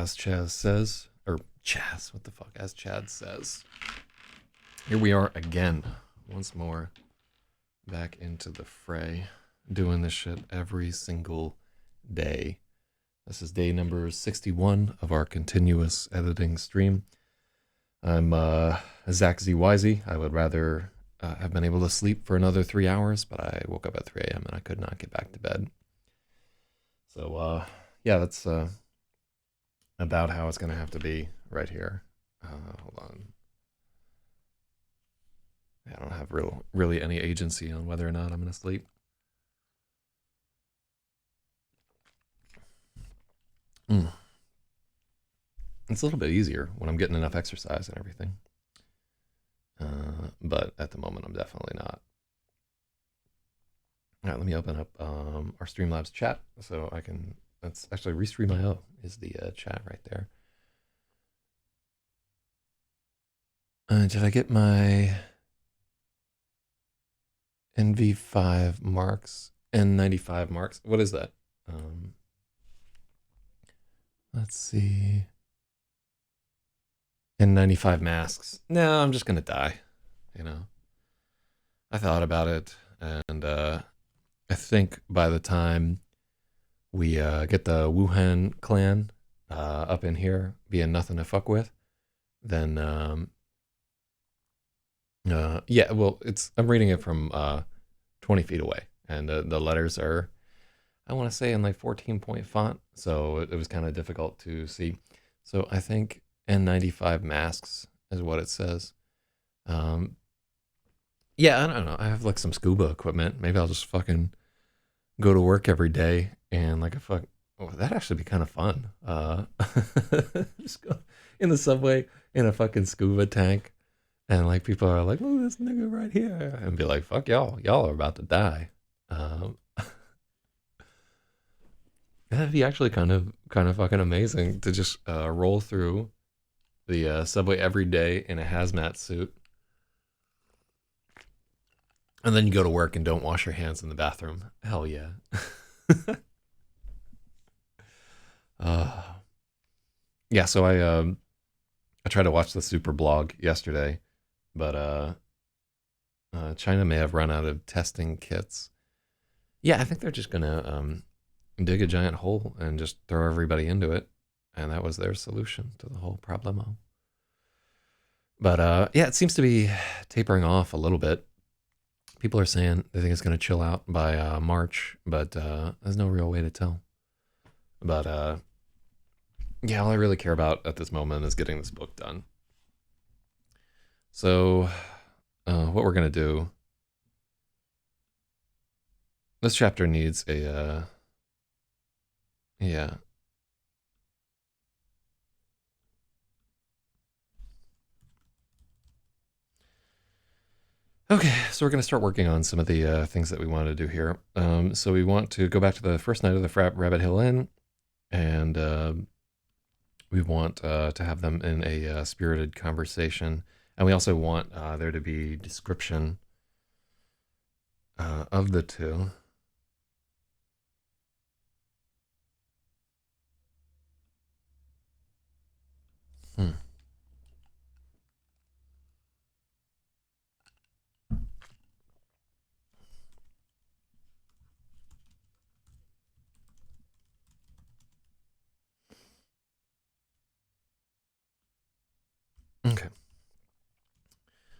as Chaz says, or Chaz, what the fuck, as Chad says. Here we are again, once more, back into the fray, doing this shit every single day. This is day number 61 of our continuous editing stream. I'm Zach ZYZ. I would rather have been able to sleep for another 3 hours, but I woke up at 3 a.m. and I could not get back to bed. So, yeah, that's about how it's going to have to be right here. Hold on. I don't have really any agency on whether or not I'm going to sleep. It's a little bit easier when I'm getting enough exercise and everything. But at the moment, I'm definitely not. All right, let me open up our Streamlabs chat so I can. That's actually Restream.io is the chat right there. Did I get my NV5 marks? N95 marks? What is that? Let's see. N95 masks. No, I'm just gonna die. You know. I thought about it, and I think by the time we get the Wuhan clan up in here being nothing to fuck with, then yeah, well, I'm reading it from 20 feet away, and the letters are, I want to say, in like 14-point font, so it was kind of difficult to see. So I think N95 masks is what it says. Yeah, I don't know. I have like some scuba equipment. Maybe I'll just fucking go to work every day and like that'd actually be kind of fun. Just go in the subway in a fucking scuba tank, and like people are like, "Look, this nigga right here," and be like, "Fuck y'all, y'all are about to die." That'd be actually kind of fucking amazing to just roll through the subway every day in a hazmat suit. And then you go to work and don't wash your hands in the bathroom. Hell yeah. Yeah, so I tried to watch the Super Blog yesterday, but China may have run out of testing kits. Yeah, I think they're just gonna dig a giant hole and just throw everybody into it, and that was their solution to the whole problemo. But yeah, it seems to be tapering off a little bit. People are saying they think it's going to chill out by March, but there's no real way to tell. But yeah, all I really care about at this moment is getting this book done. So what we're going to do, this chapter needs a, yeah. Okay, so we're going to start working on some of the things that we want to do here. So we want to go back to the first night of the Rabbit Hill Inn, and we want to have them in a spirited conversation. And we also want there to be description of the two. Okay.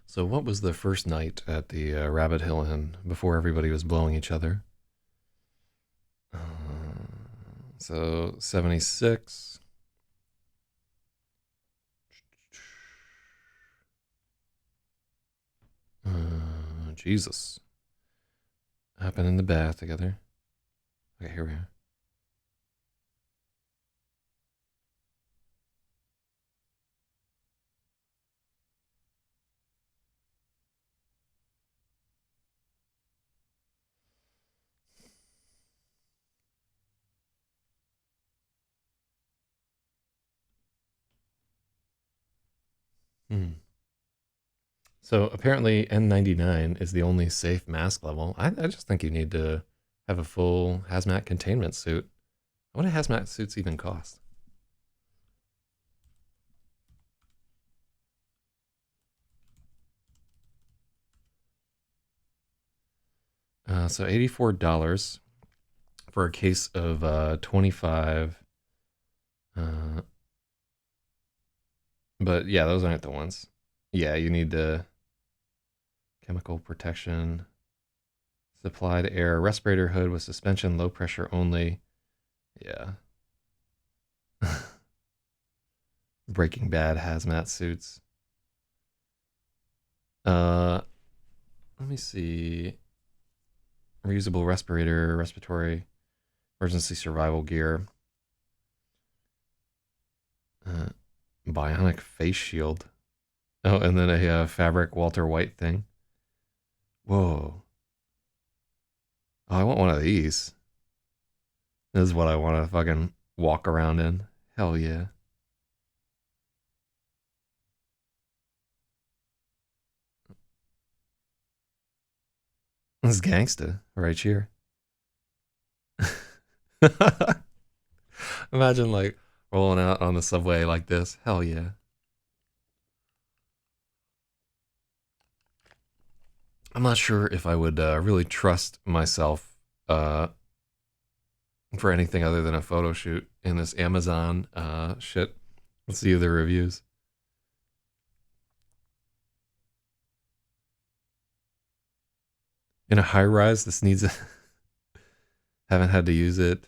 So what was the first night at the Rabbit Hill Inn before everybody was blowing each other? So 76. Jesus. Happened in the bath together. Okay, here we are. So apparently N99 is the only safe mask level. I just think you need to have a full hazmat containment suit. What do hazmat suits even cost? So $84 for a case of 25. But yeah, those aren't the ones. Yeah, you need the chemical protection, supplied air, respirator hood with suspension, low pressure only. Yeah. Breaking Bad hazmat suits. Let me see. Reusable respirator, respiratory, emergency survival gear. Uh, bionic face shield. Oh, and then a fabric Walter White thing. Whoa. Oh, I want one of these. This is what I want to fucking walk around in. Hell yeah. This is gangsta right here. Imagine like rolling out on the subway like this. Hell yeah. I'm not sure if I would really trust myself for anything other than a photo shoot in this Amazon shit. Let's see the reviews. In a high rise, this needs a. Haven't had to use it.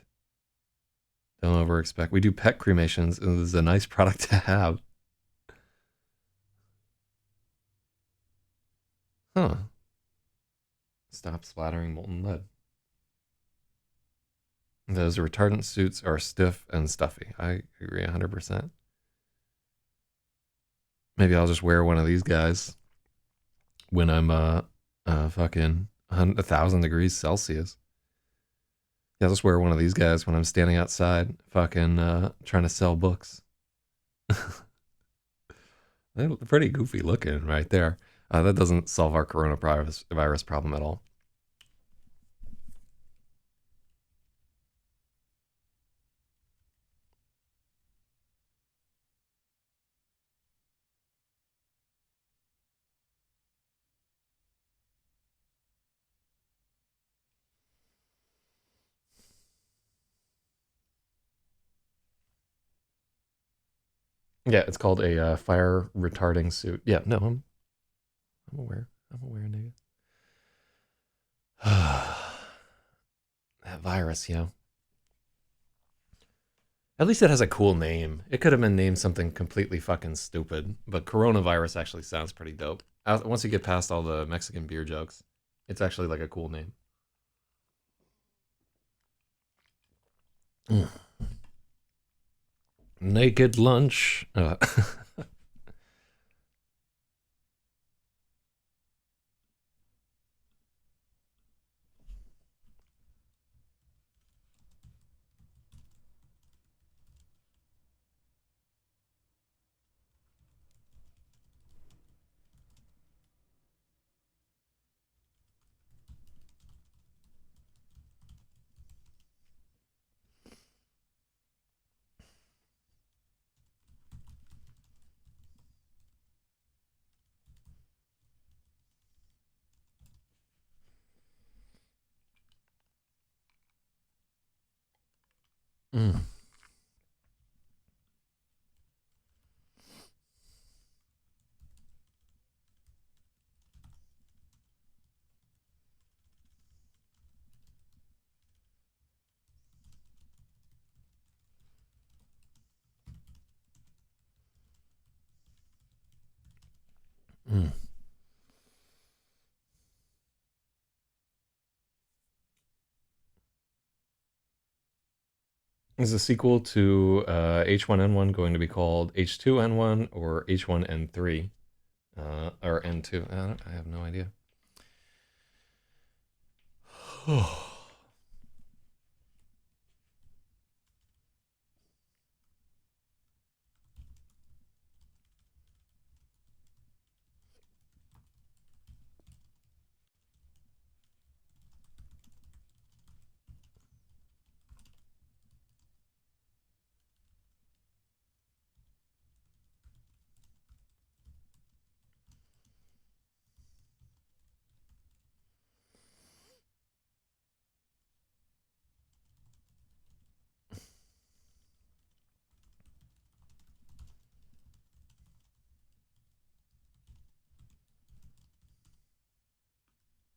Don't over expect. We do pet cremations, and this is a nice product to have. Huh. Stop splattering molten lead. Those retardant suits are stiff and stuffy. I agree 100%. Maybe I'll just wear one of these guys when I'm fucking 1,000 degrees Celsius. Yeah, I'll just wear one of these guys when I'm standing outside, fucking trying to sell books. They're pretty goofy looking right there. That doesn't solve our coronavirus problem at all. Yeah, it's called a fire retarding suit. Yeah, no, I'm aware. I'm aware, nigga. That virus, you know. At least it has a cool name. It could have been named something completely fucking stupid, but coronavirus actually sounds pretty dope. Once you get past all the Mexican beer jokes, it's actually like a cool name. Mm. Naked lunch. Mm. Mm. Is the sequel to H1N1 going to be called H2N1 or H1N3 or N2? I have no idea.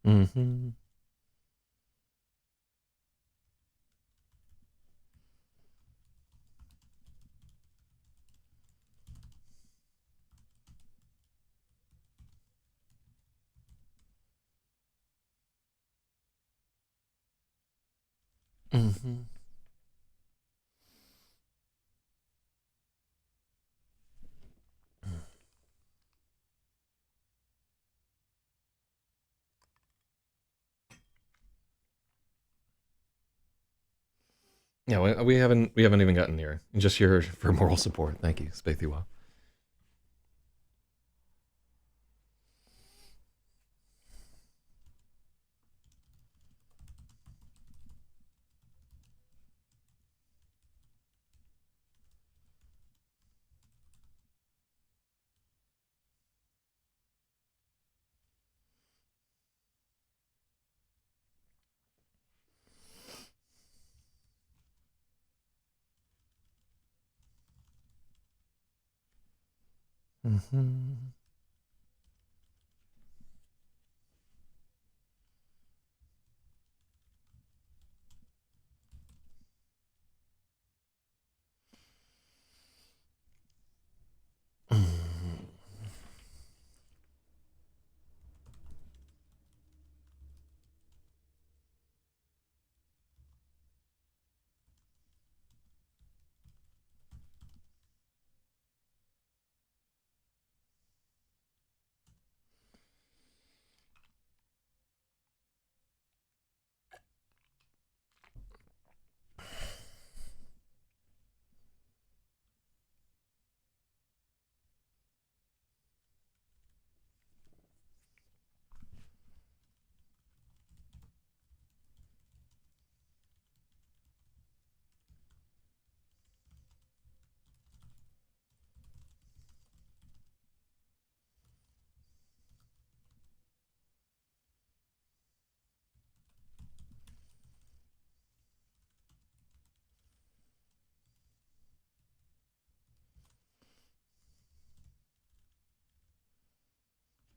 Mm-hmm. Mm-hmm. Yeah, we haven't even gotten near. Just here for moral support. Thank you, Spathiwa. Mm-hmm.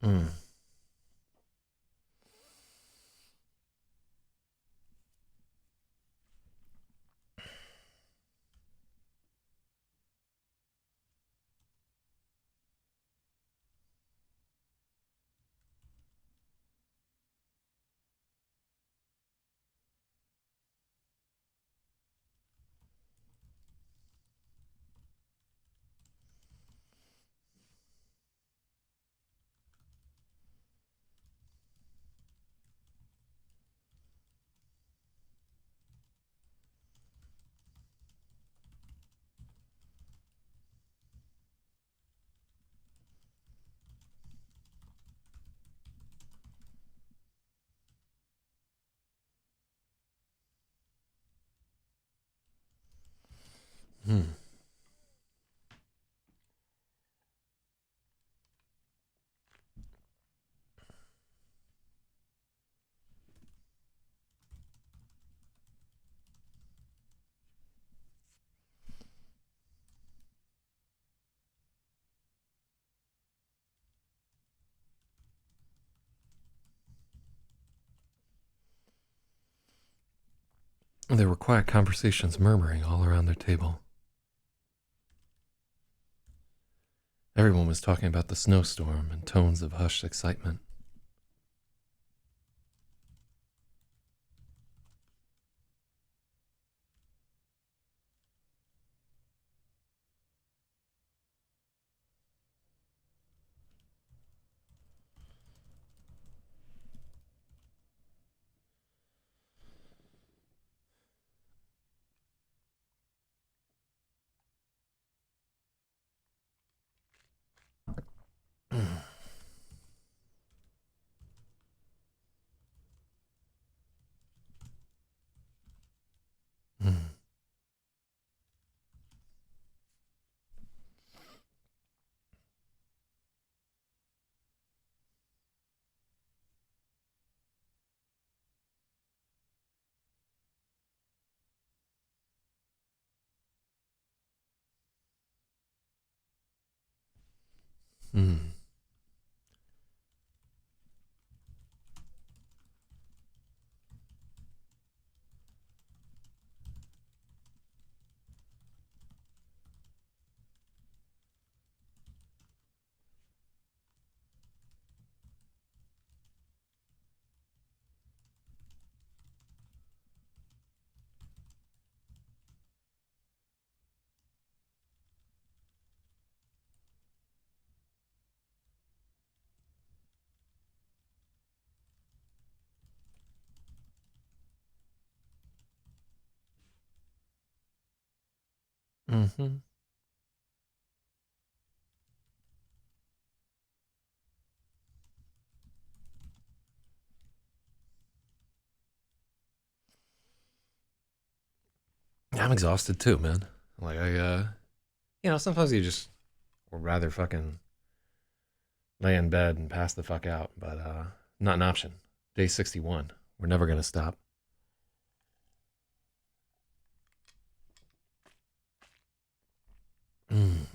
Mm. Mm. There were quiet conversations murmuring all around their table. Everyone was talking about the snowstorm in tones of hushed excitement. Mm. Mm. Mm-hmm. I'm exhausted too, man. Like sometimes you just would rather fucking lay in bed and pass the fuck out, but not an option. Day 61. We're never gonna stop. Mm.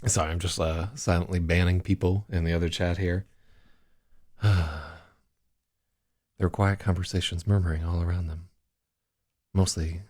Sorry, I'm just silently banning people in the other chat here. There are quiet conversations murmuring all around them. Mostly.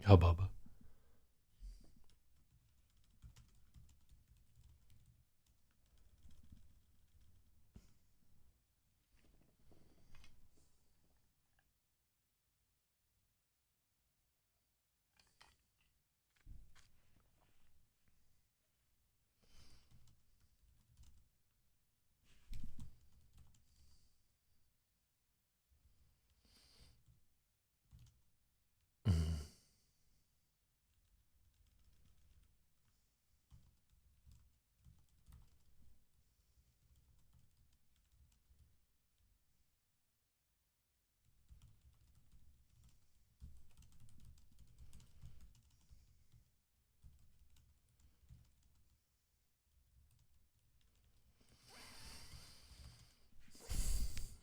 Hubbub.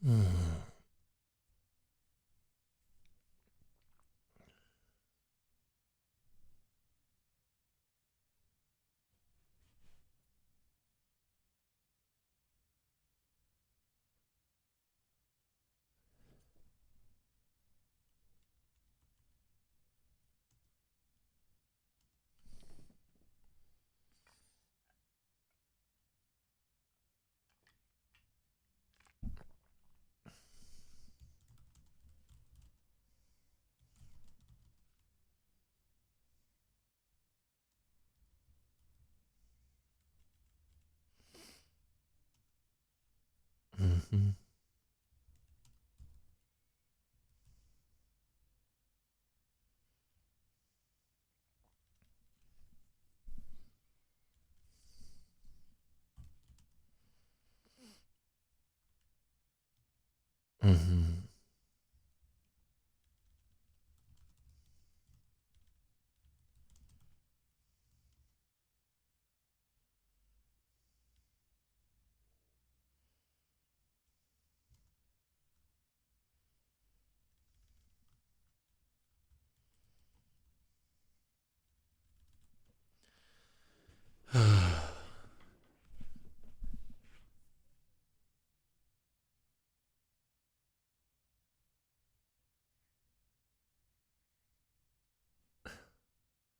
Mm-hmm. Mm-hmm.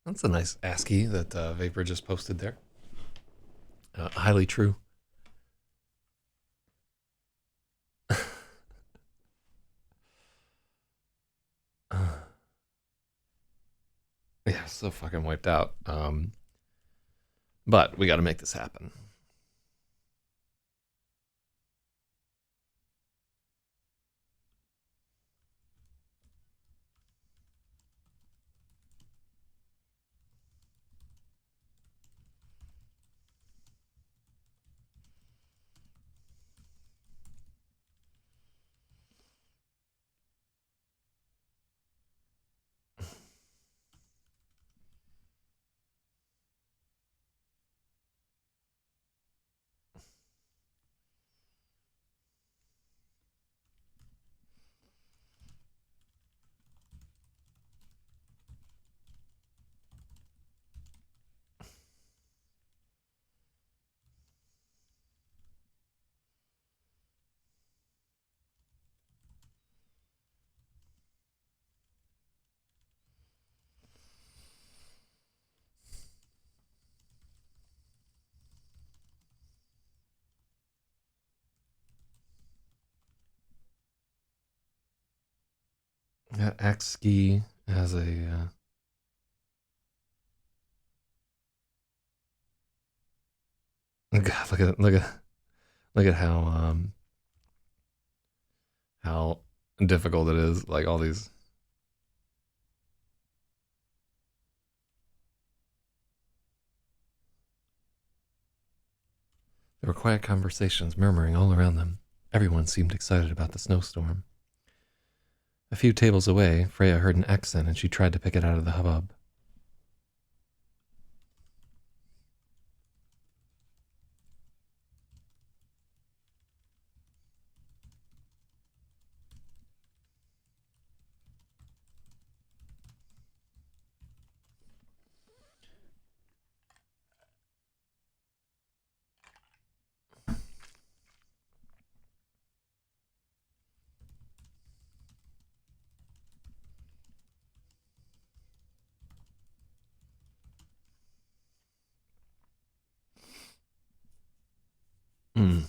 That's a nice ASCII that Vapor just posted there. Highly true. Yeah, so fucking wiped out. But we got to make this happen. ASCII has a. God, look at how difficult it is. Like all these. There were quiet conversations murmuring all around them. Everyone seemed excited about the snowstorm. A few tables away, Freya heard an accent and she tried to pick it out of the hubbub. Mm.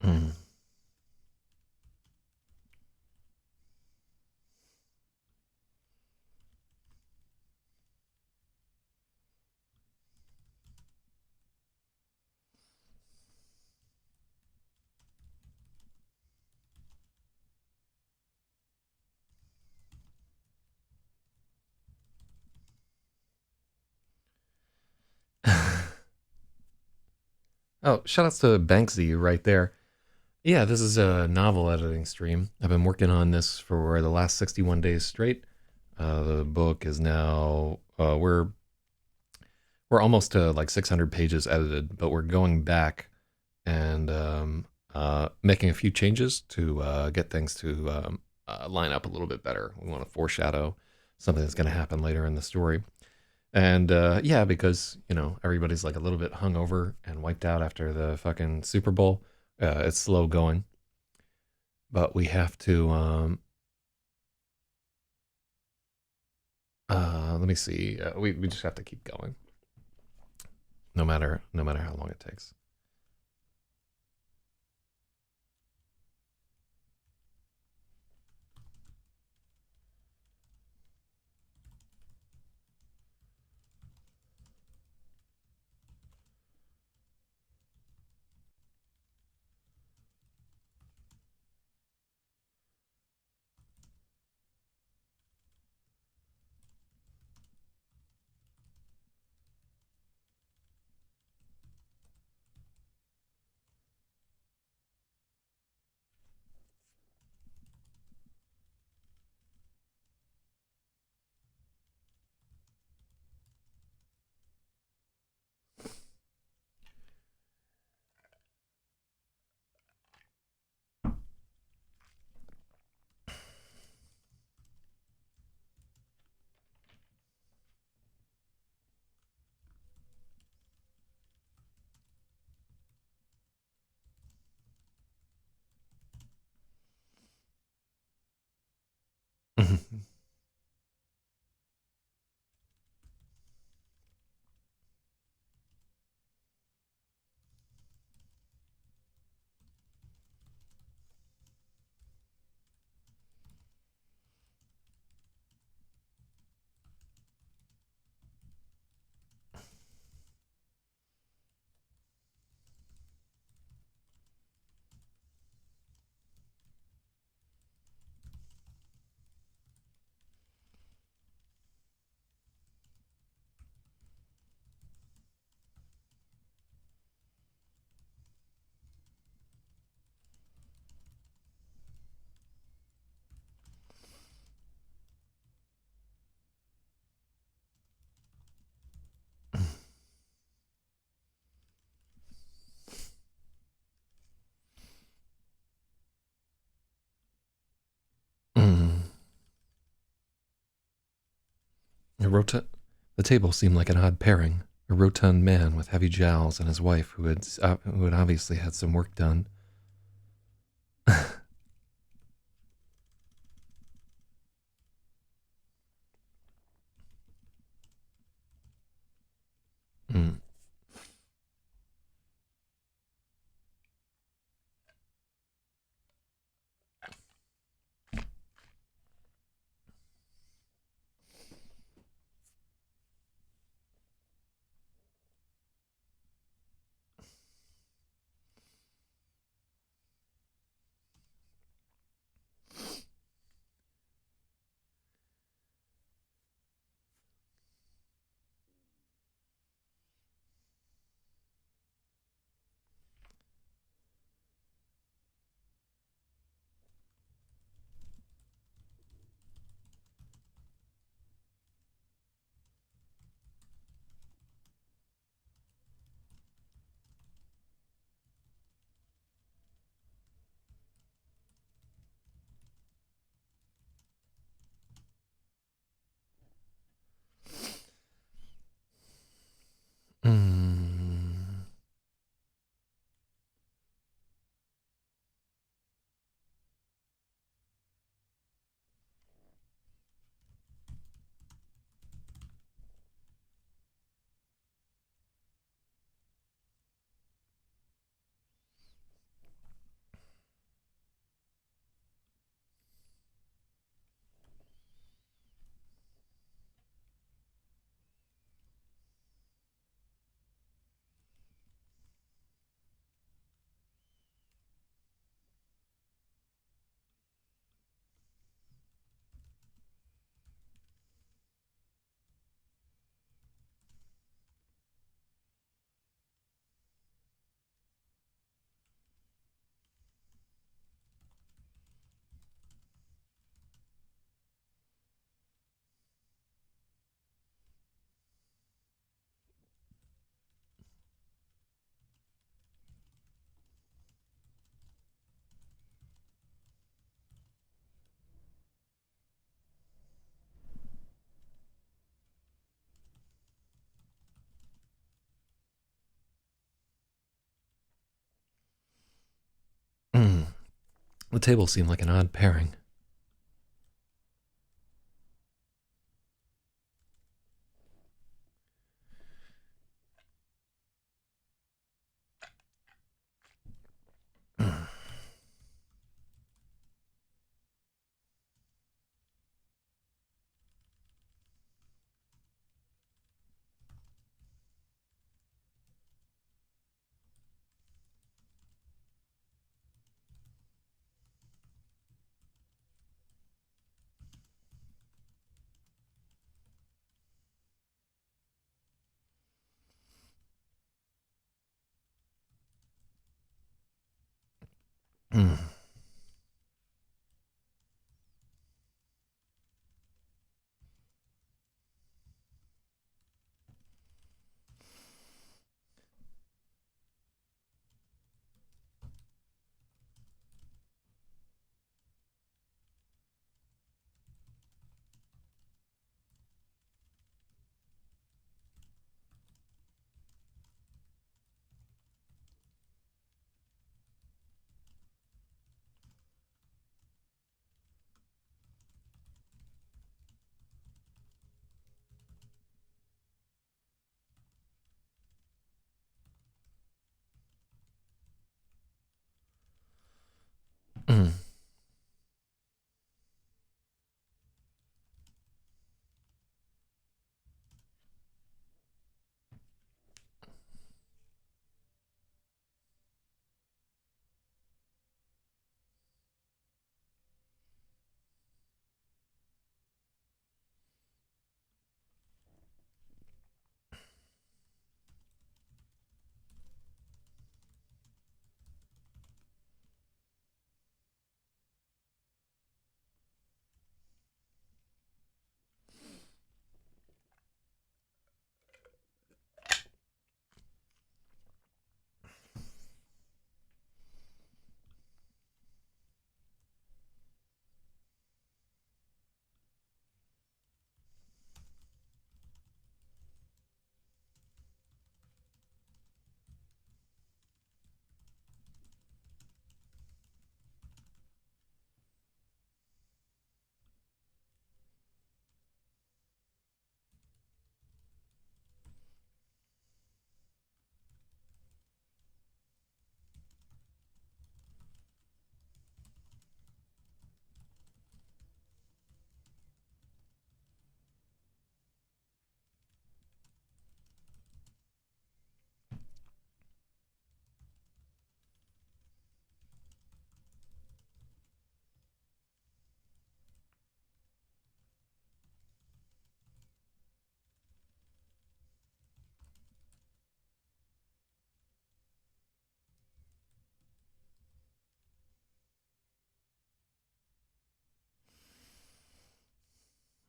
Mm. Oh, shout outs to Banksy right there. Yeah, this is a novel editing stream. I've been working on this for the last 61 days straight. The book is now we're almost to like 600 pages edited, but we're going back and making a few changes to get things to line up a little bit better. We want to foreshadow something that's going to happen later in the story. And yeah, because you know everybody's like a little bit hungover and wiped out after the fucking Super Bowl. It's slow going, but we have to. Let me see. We just have to keep going, no matter how long it takes. The table seemed like an odd pairing. A rotund man with heavy jowls and his wife, who had obviously had some work done. Mm. The table seemed like an odd pairing.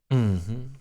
Mm-hmm.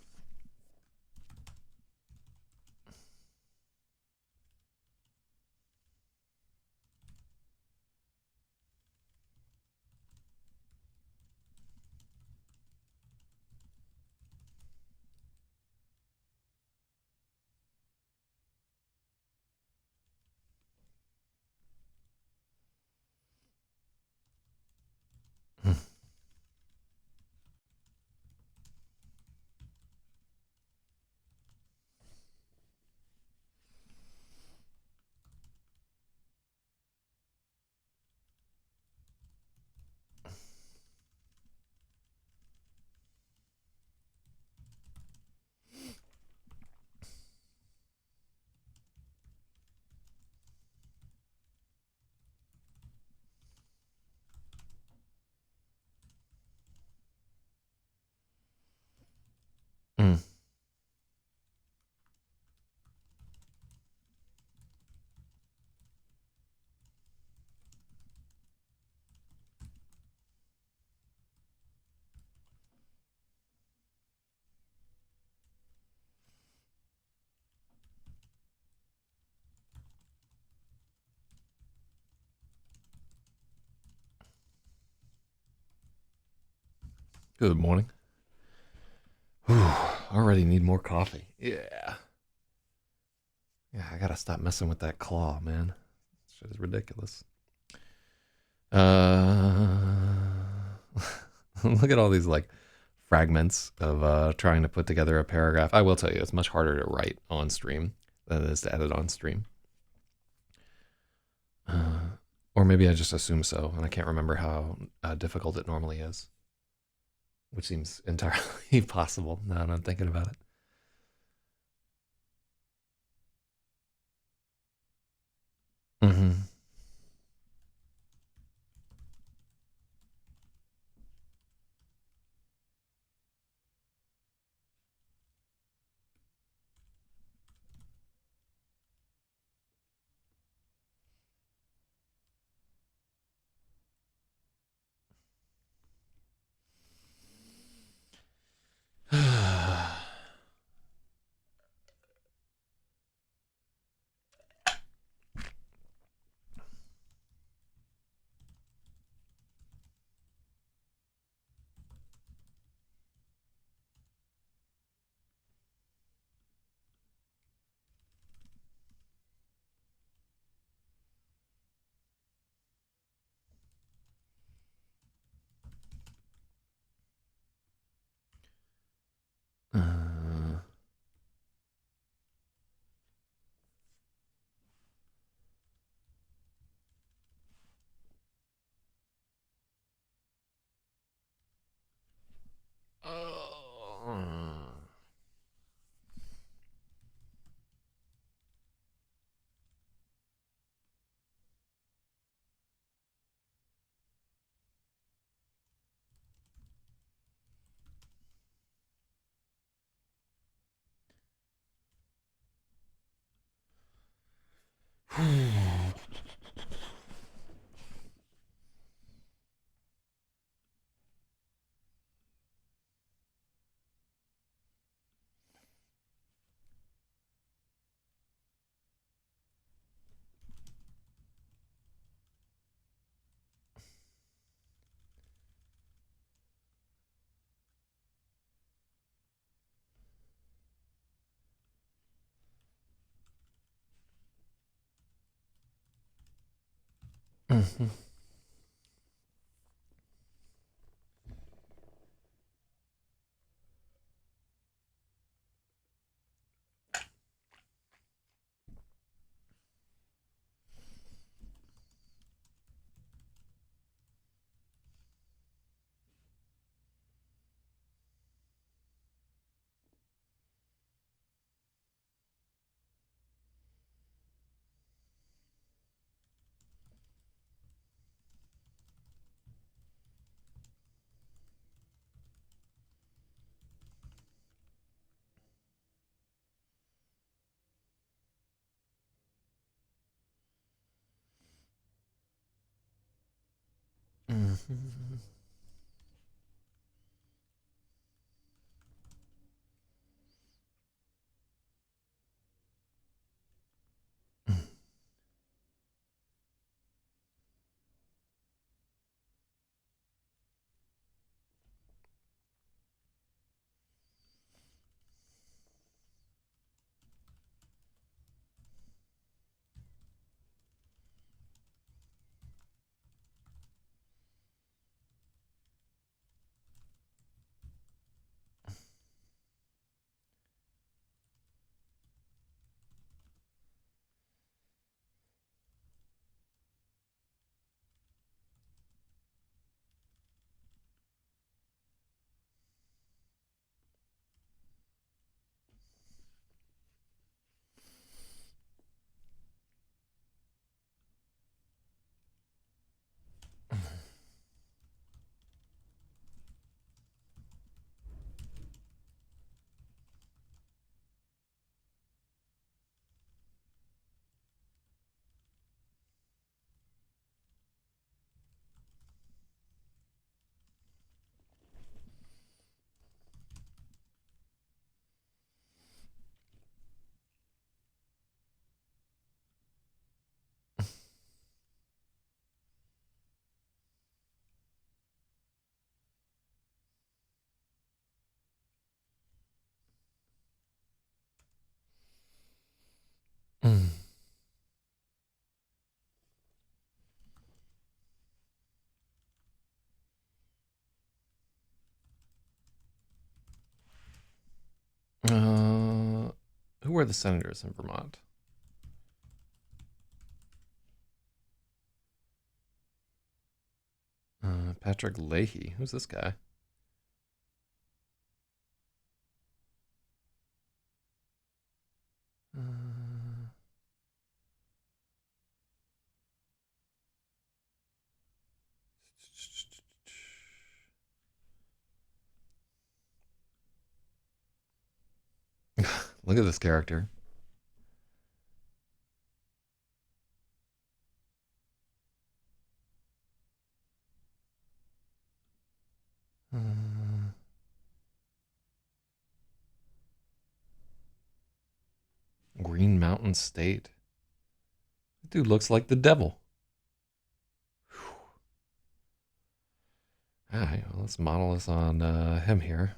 Mm. Good morning. Whew, already need more coffee. Yeah. Yeah, I gotta stop messing with that claw, man. Shit is ridiculous. Uh, look at all these like fragments of trying to put together a paragraph. I will tell you, it's much harder to write on stream than it is to edit on stream. Or maybe I just assume so, and I can't remember how difficult it normally is, which seems entirely possible now that I'm thinking about it. Mm-hmm. uh, oh. Mhm. Mhm. where the senator is in Vermont. Patrick Leahy. Who's this guy? Look at this character. Green Mountain State. Dude looks like the devil. All right, well, let's model this on him here.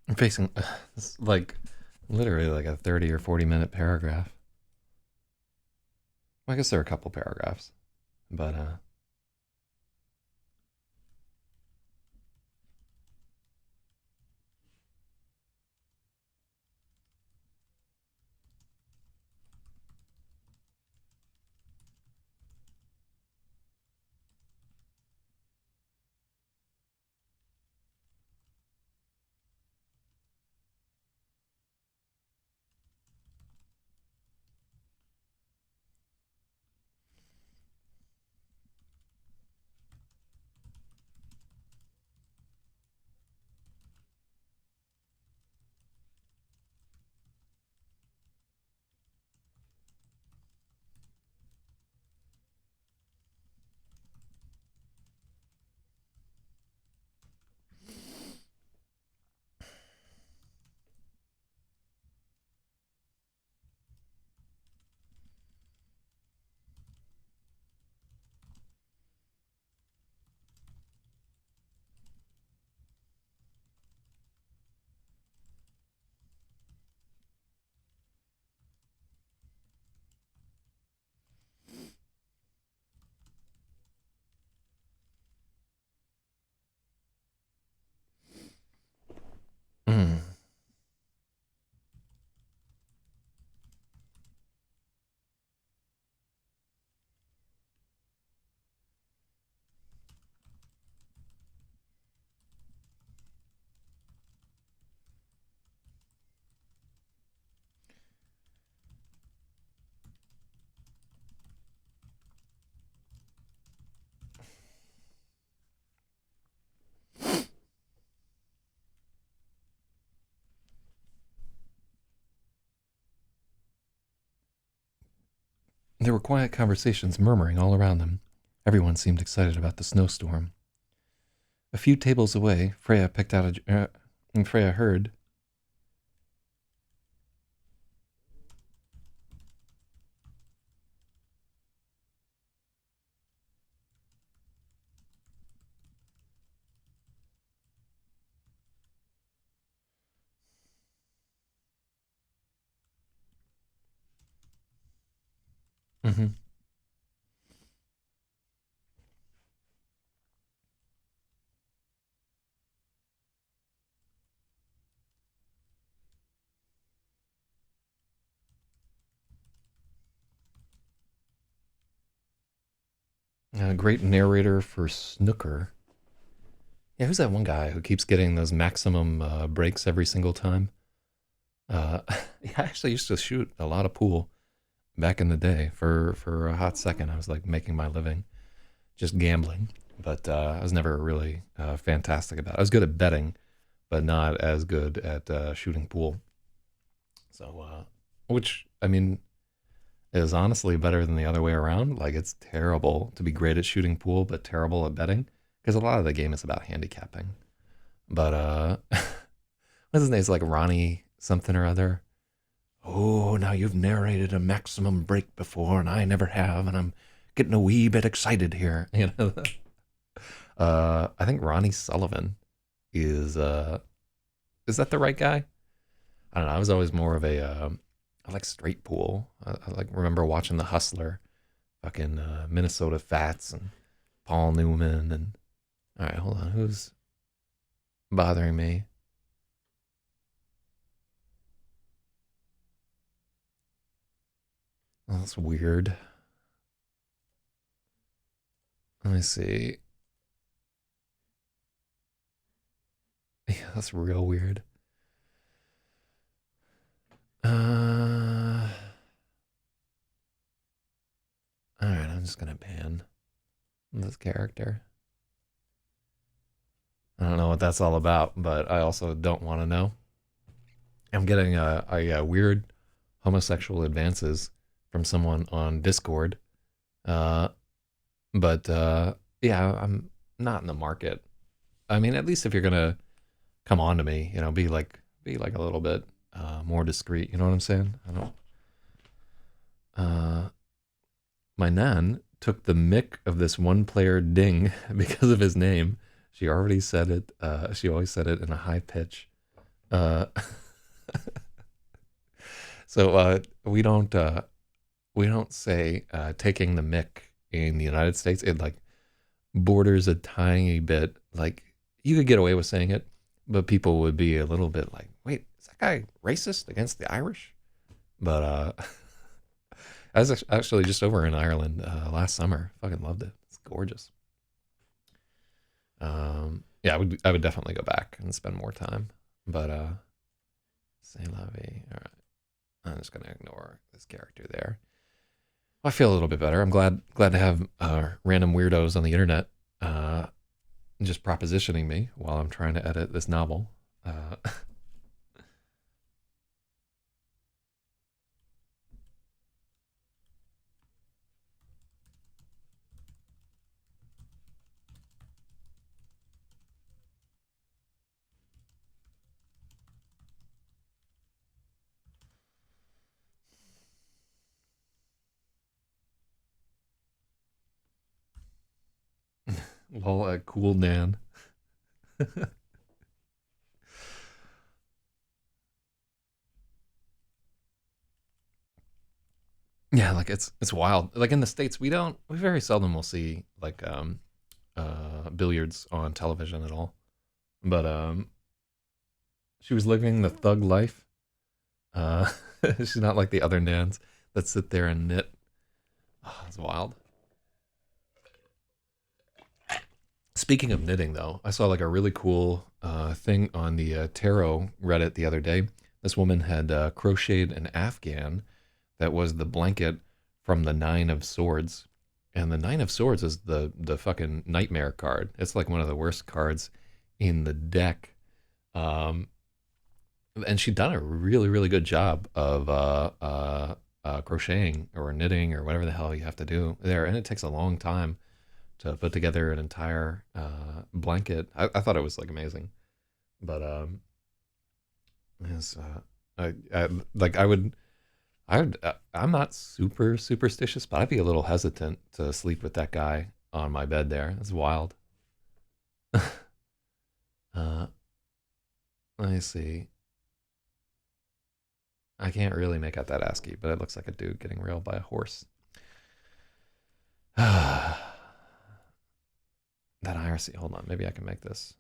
I'm facing it's like literally like a 30 or 40-minute paragraph. Well, I guess there are a couple paragraphs, but There were quiet conversations murmuring all around them. Everyone seemed excited about the snowstorm. A few tables away, Freya picked out Freya heard. Mm-hmm. Great narrator for snooker. Yeah, who's that one guy who keeps getting those maximum breaks every single time? Yeah, I actually used to shoot a lot of pool back in the day. For a hot second, I was like making my living just gambling, but I was never really fantastic about it. I was good at betting, but not as good at shooting pool. So, which I mean is honestly better than the other way around. Like it's terrible to be great at shooting pool, but terrible at betting because a lot of the game is about handicapping. But what's his name? It's like Ronnie something or other. Oh, now you've narrated a maximum break before, and I never have, and I'm getting a wee bit excited here. You know, I think Ronnie Sullivan is that the right guy? I don't know. I was always more of a I like straight pool. I like remember watching The Hustler, fucking Minnesota Fats and Paul Newman and all right, hold on, who's bothering me? Oh, that's weird. Let me see. Yeah, that's real weird. Uh, all right, I'm just gonna ban this character. I don't know what that's all about, but I also don't want to know. I'm getting a weird homosexual advances from someone on Discord. Uh, but yeah, I'm not in the market. I mean, at least if you're gonna come on to me, you know, be like a little bit more discreet. You know what I'm saying? I don't. Uh, my nan took the mick of this one player Ding because of his name. She already said it. She always said it in a high pitch. Uh, so we don't say taking the mick in the United States. It like borders a tiny bit. Like you could get away with saying it, but people would be a little bit like, "Wait, is that guy racist against the Irish?" But I was actually just over in Ireland last summer. Fucking loved it. It's gorgeous. Yeah, I would definitely go back and spend more time. But say la vie. All right, I'm just gonna ignore this character there. I feel a little bit better. I'm glad to have random weirdos on the internet just propositioning me while I'm trying to edit this novel. Uh, lol, cool Nan. Yeah, like it's wild. Like in the states, we very seldom will see like billiards on television at all. But she was living the thug life. Uh, she's not like the other Nans that sit there and knit. Oh, it's wild. Speaking of knitting, though, I saw like a really cool thing on the tarot Reddit the other day. This woman had crocheted an Afghan that was the blanket from the Nine of Swords, and the Nine of Swords is the fucking nightmare card. It's like one of the worst cards in the deck. Um, and she'd done a really good job of crocheting or knitting or whatever the hell you have to do there, and it takes a long time to put together an entire blanket. I thought it was like amazing, but yes, I like I'm not super superstitious, but I'd be a little hesitant to sleep with that guy on my bed there. That's wild. uh, let me see. I can't really make out that ASCII, but it looks like a dude getting railed by a horse. That IRC. Hold on, maybe I can make this.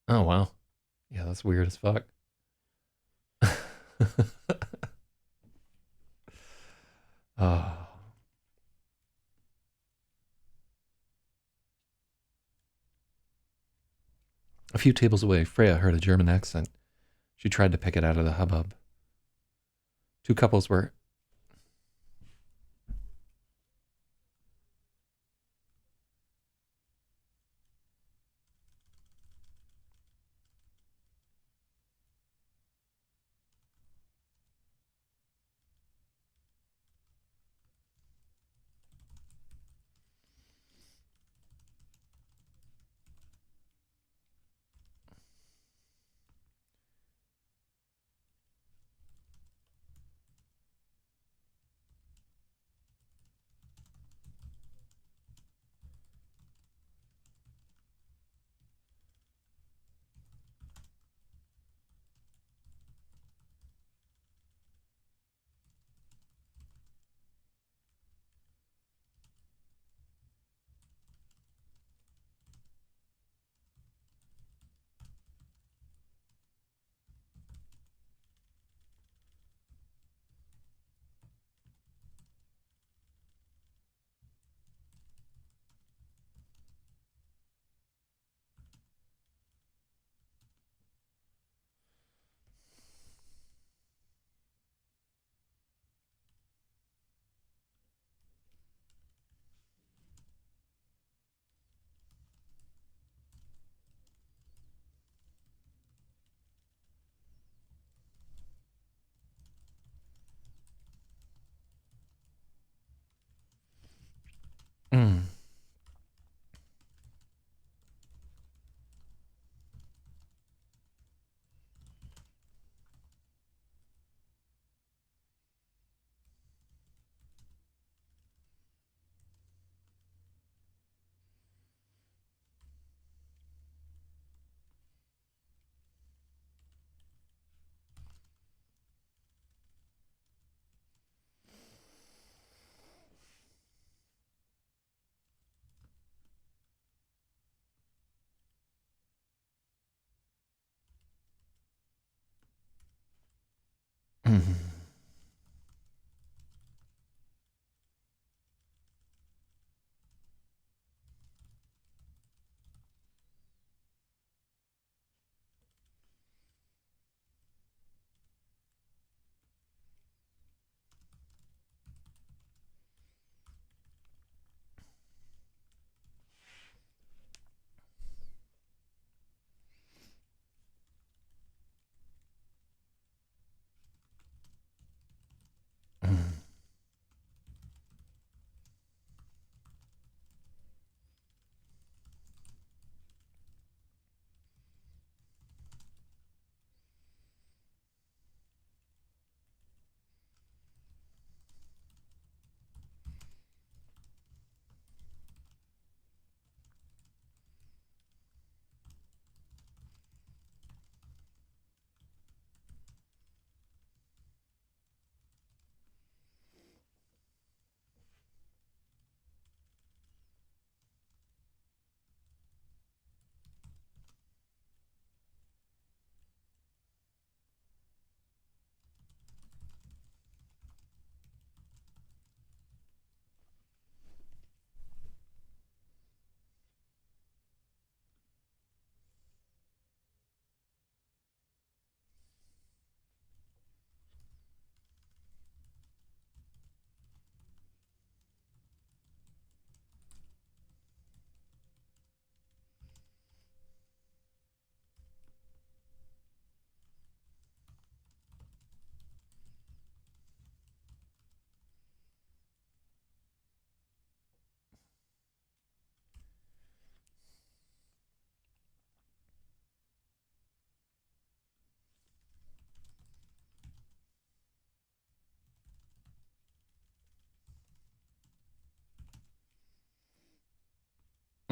Oh wow, yeah, that's weird as fuck. Oh. A few tables away, Freya heard a German accent. She tried to pick it out of the hubbub. Two couples were.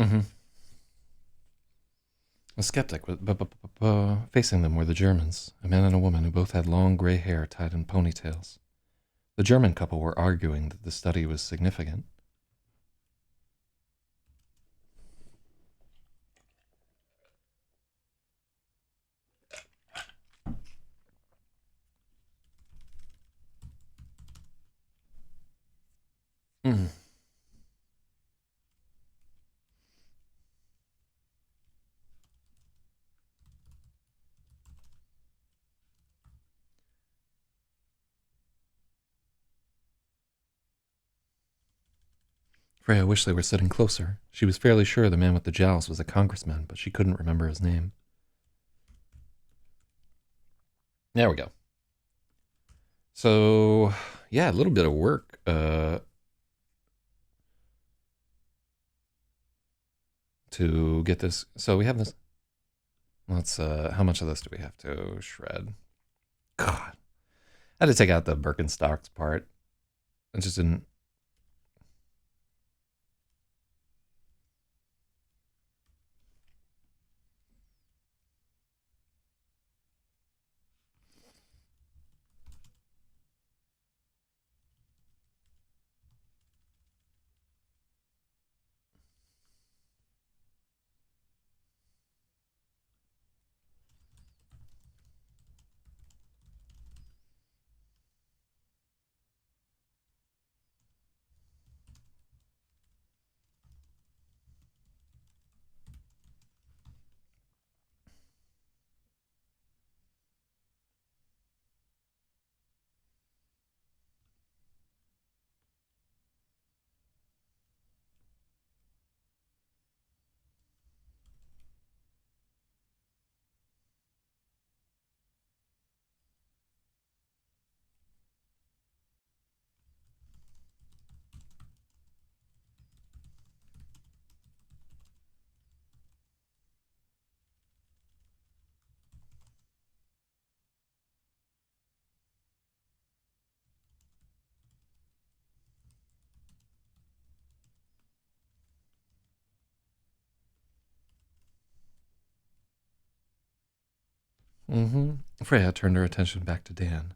Mm-hmm. A skeptic, facing them were the Germans, a man and a woman who both had long gray hair tied in ponytails. The German couple were arguing that the study was significant. Mm. Freya wished they were sitting closer. She was fairly sure the man with the jowls was a congressman, but she couldn't remember his name. There we go. So, yeah, a little bit of work to get this. So we have this. Let's. How much of this do we have to shred? God, I had to take out the Birkenstocks part. It just didn't. Mm-hmm. Freya turned her attention back to Dan.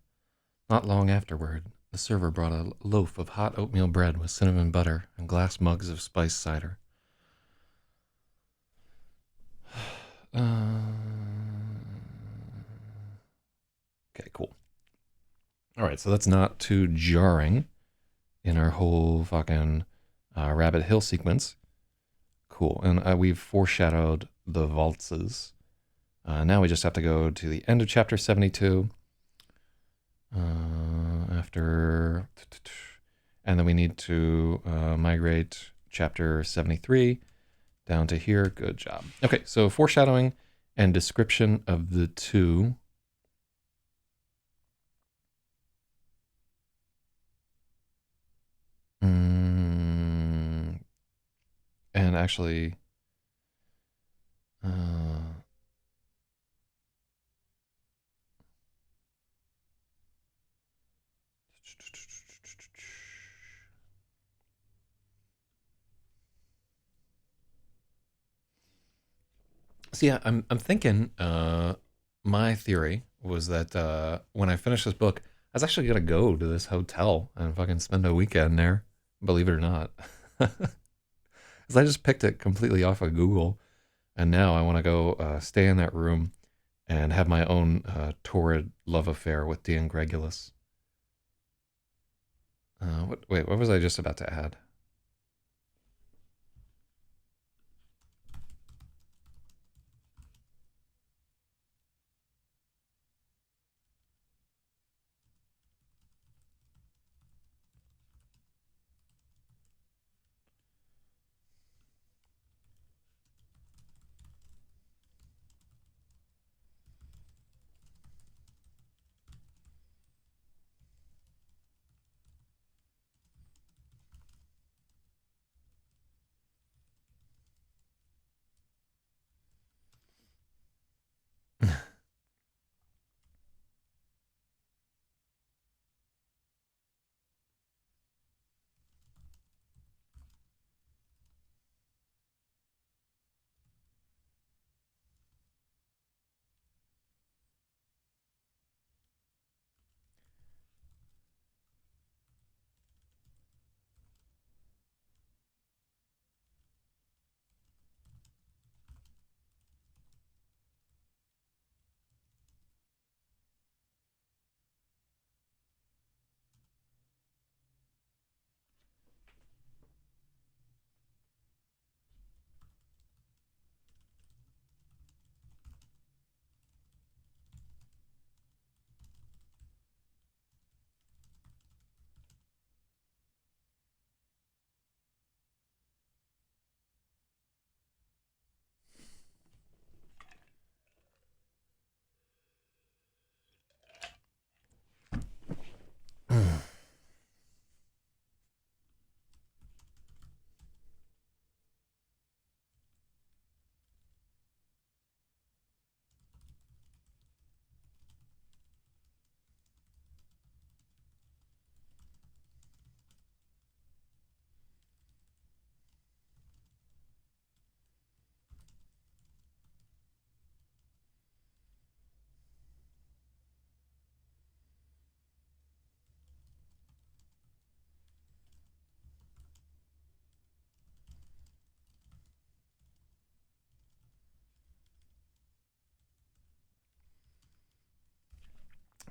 Not long afterward, the server brought a loaf of hot oatmeal bread with cinnamon butter and glass mugs of spiced cider. Okay, cool. All right, so that's not too jarring in our whole fucking Rabbit Hill sequence. Cool, and we've foreshadowed the waltzes. Now we just have to go to the end of chapter 72. After, and then we need to migrate chapter 73 down to here. Good job. Okay, so foreshadowing and description of the two. And actually, so yeah, I'm thinking. My theory was that when I finish this book, I was actually gonna go to this hotel and fucking spend a weekend there. Believe it or not, because I just picked it completely off of Google, and now I want to go stay in that room and have my own torrid love affair with Dean Gregulus. Wait, what was I just about to add?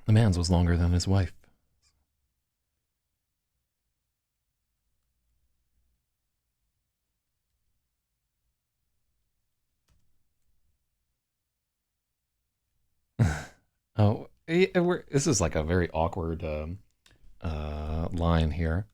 The man's was longer than his wife. Oh, this is like a very awkward line here.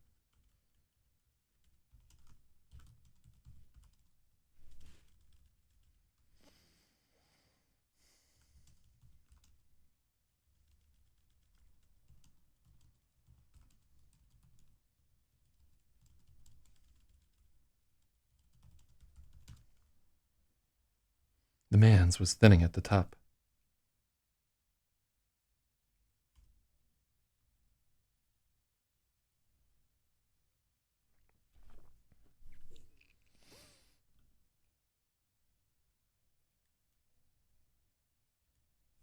The man's was thinning at the top.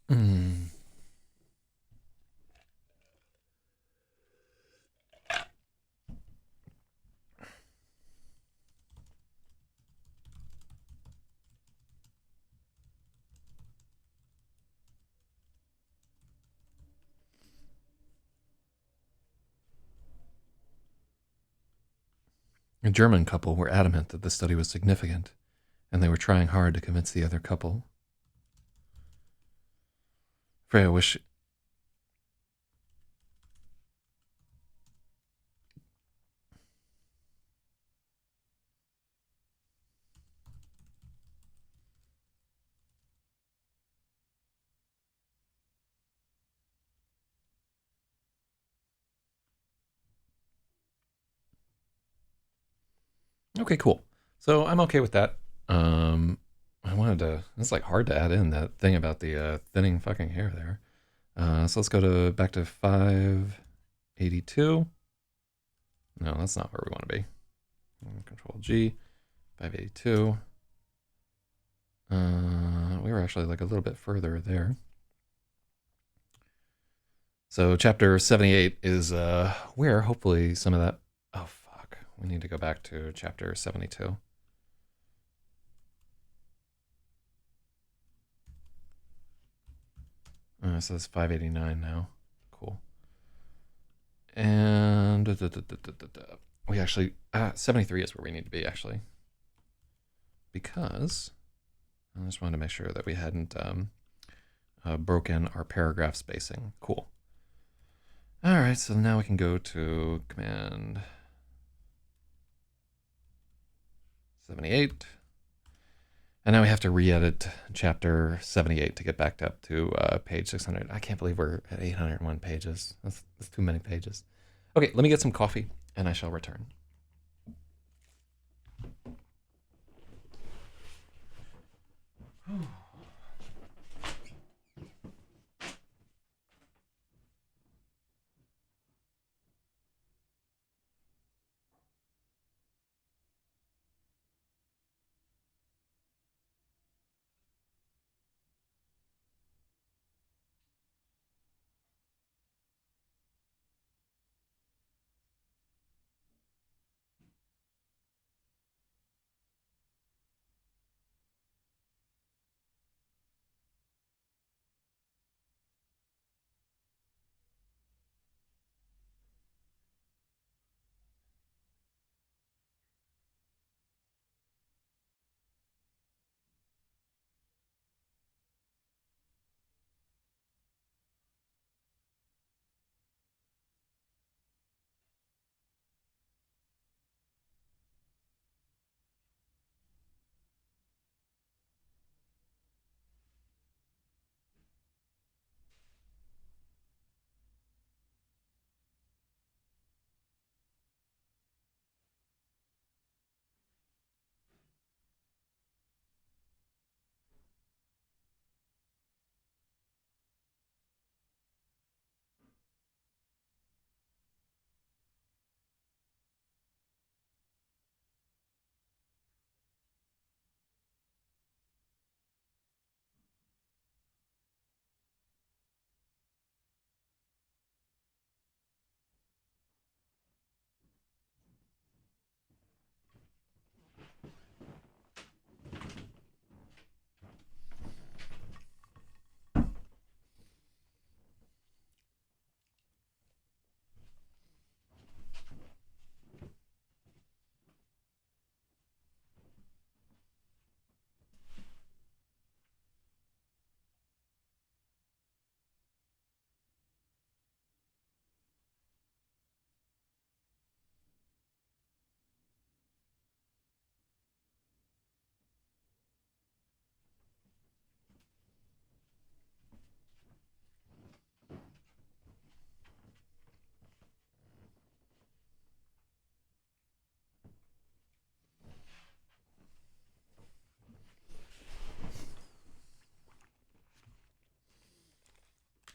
Mm. A German couple were adamant that the study was significant, and they were trying hard to convince the other couple. Freya wish. Okay, cool. So I'm okay with that. I wanted to. It's like hard to add in that thing about the thinning fucking hair there. So let's go to back to 582. No, that's not where we want to be. Control G, 582. We were actually like a little bit further there. So chapter 78 is where hopefully some of that. Oh fuck, we need to go back to chapter 72. So it's 589 now. Cool. And we actually 73 is where we need to be actually, because I just wanted to make sure that we hadn't broken our paragraph spacing. Cool. All right, so now we can go to command 78. And now we have to re-edit chapter 78 to get back up to page 600. I can't believe we're at 801 pages. That's too many pages. Okay, let me get some coffee, and I shall return.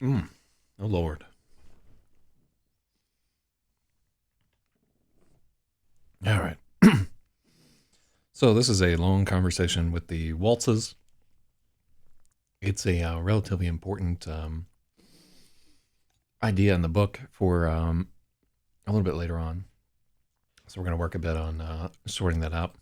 Oh, Lord. All right. So this is a long conversation with the waltzes. It's a relatively important idea in the book for a little bit later on. So we're going to work a bit on sorting that out.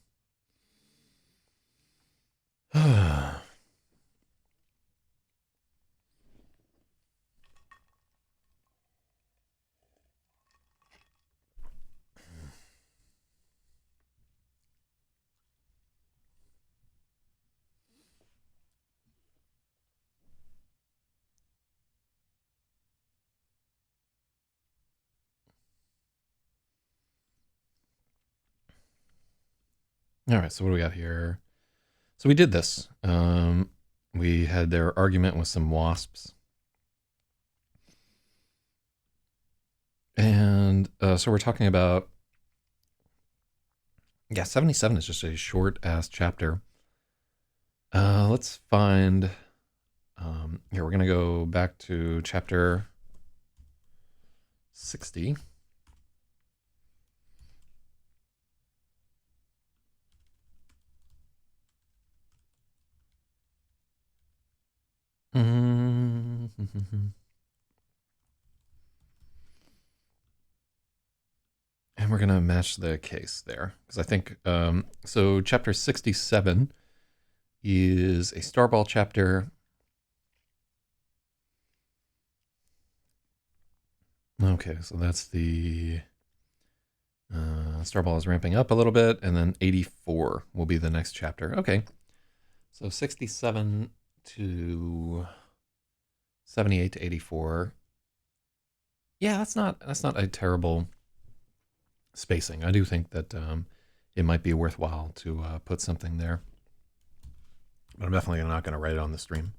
All right, so what do we got here? So we did this. We had their argument with some wasps. And so we're talking about, 77 is just a short ass chapter. Let's find, here, we're going to go back to chapter 60. Mm-hmm. And we're going to match the case there. Because I think, so chapter 67 is a Starball chapter. Okay, so that's the Starball is ramping up a little bit, and then 84 will be the next chapter. Okay, so 67 to 78 to 84. Yeah, that's not a terrible spacing. I do think that it might be worthwhile to put something there, but I'm definitely not going to write it on the stream.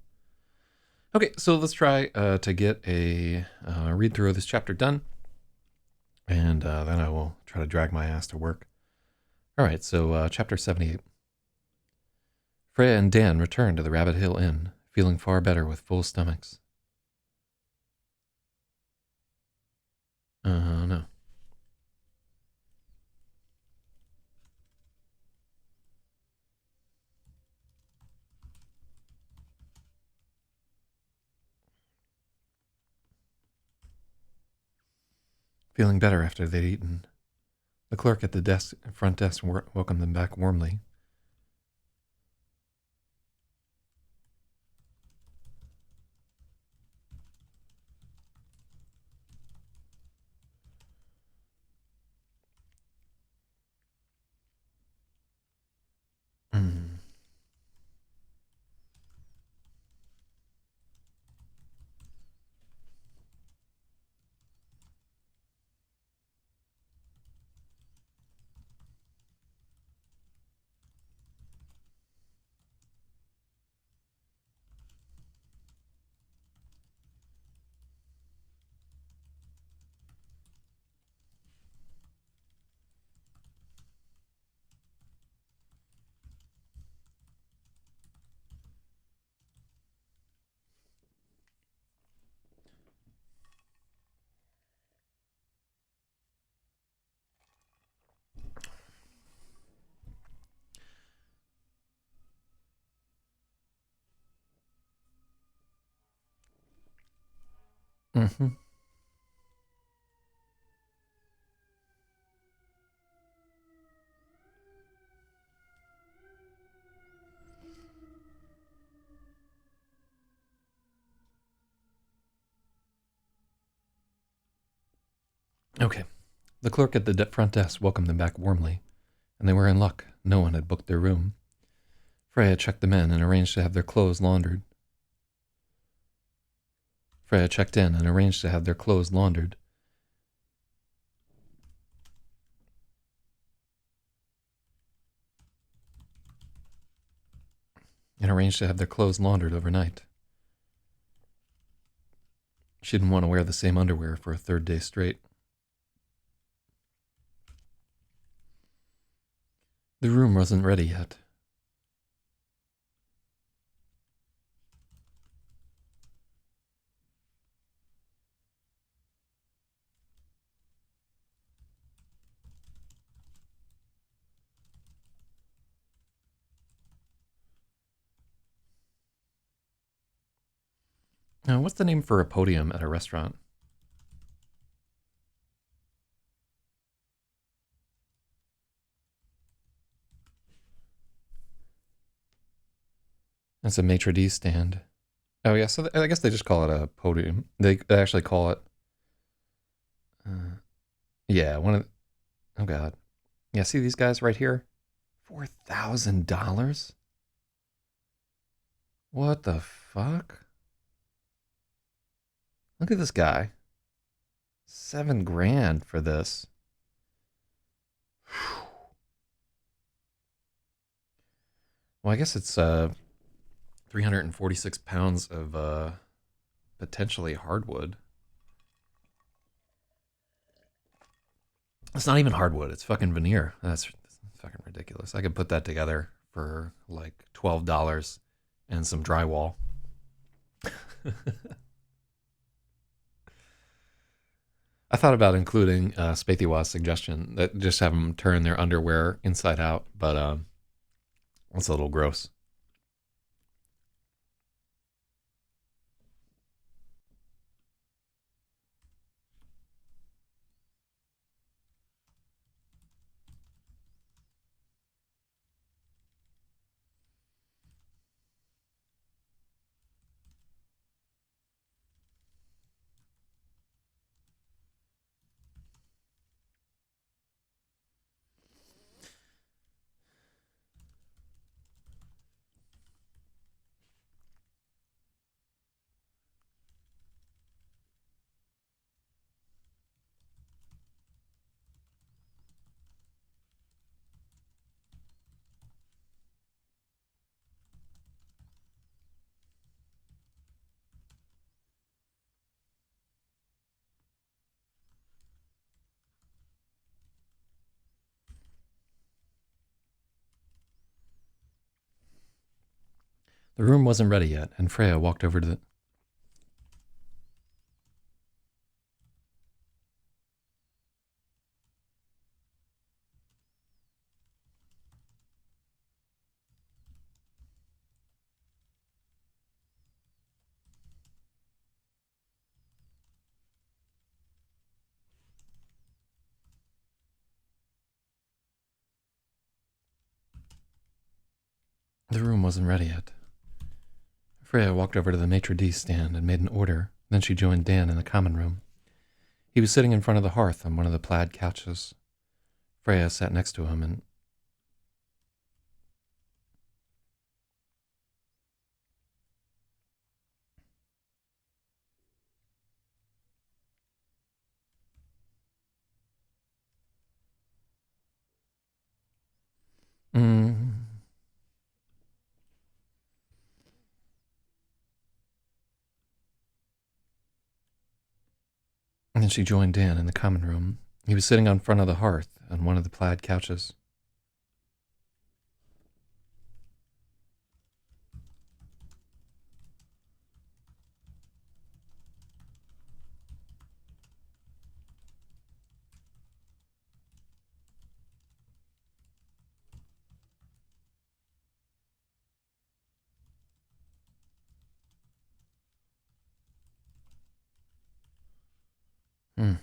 Okay, so let's try to get a read through of this chapter done, and then I will try to drag my ass to work. All right, so chapter 78. Freya and Dan returned to the Rabbit Hill Inn, feeling far better with full stomachs. No. Feeling better after they'd eaten. The clerk at the front desk welcomed them back warmly. Mm. Mm-hmm. Okay. The clerk at the front desk welcomed them back warmly, and they were in luck. No one had booked their room. Freya checked them in and arranged to have their clothes laundered. Freya checked in and arranged to have their clothes laundered. Overnight. She didn't want to wear the same underwear for a third day straight. The room wasn't ready yet. Now, what's the name for a podium at a restaurant? It's a maitre d' stand. Oh yeah, so I guess they just call it a podium. They actually call it. Yeah, one of. Oh god. Yeah, see these guys right here? $4,000. What the fuck? Look at this guy. 7 grand for this. Well, I guess it's 346 pounds of potentially hardwood. It's not even hardwood. It's fucking veneer. That's fucking ridiculous. I could put that together for like $12 and some drywall. I thought about including Spathiwa's suggestion that just have them turn their underwear inside out, but it's a little gross. The room wasn't ready yet, and Freya walked over to the. The room wasn't ready yet. Freya walked over to the maitre d' stand and made an order. Then she joined Dan in the common room. He was sitting in front of the hearth on one of the plaid couches. Freya sat next to him and. Mm. And then she joined Dan in the common room. He was sitting on front of the hearth on one of the plaid couches. Hmm.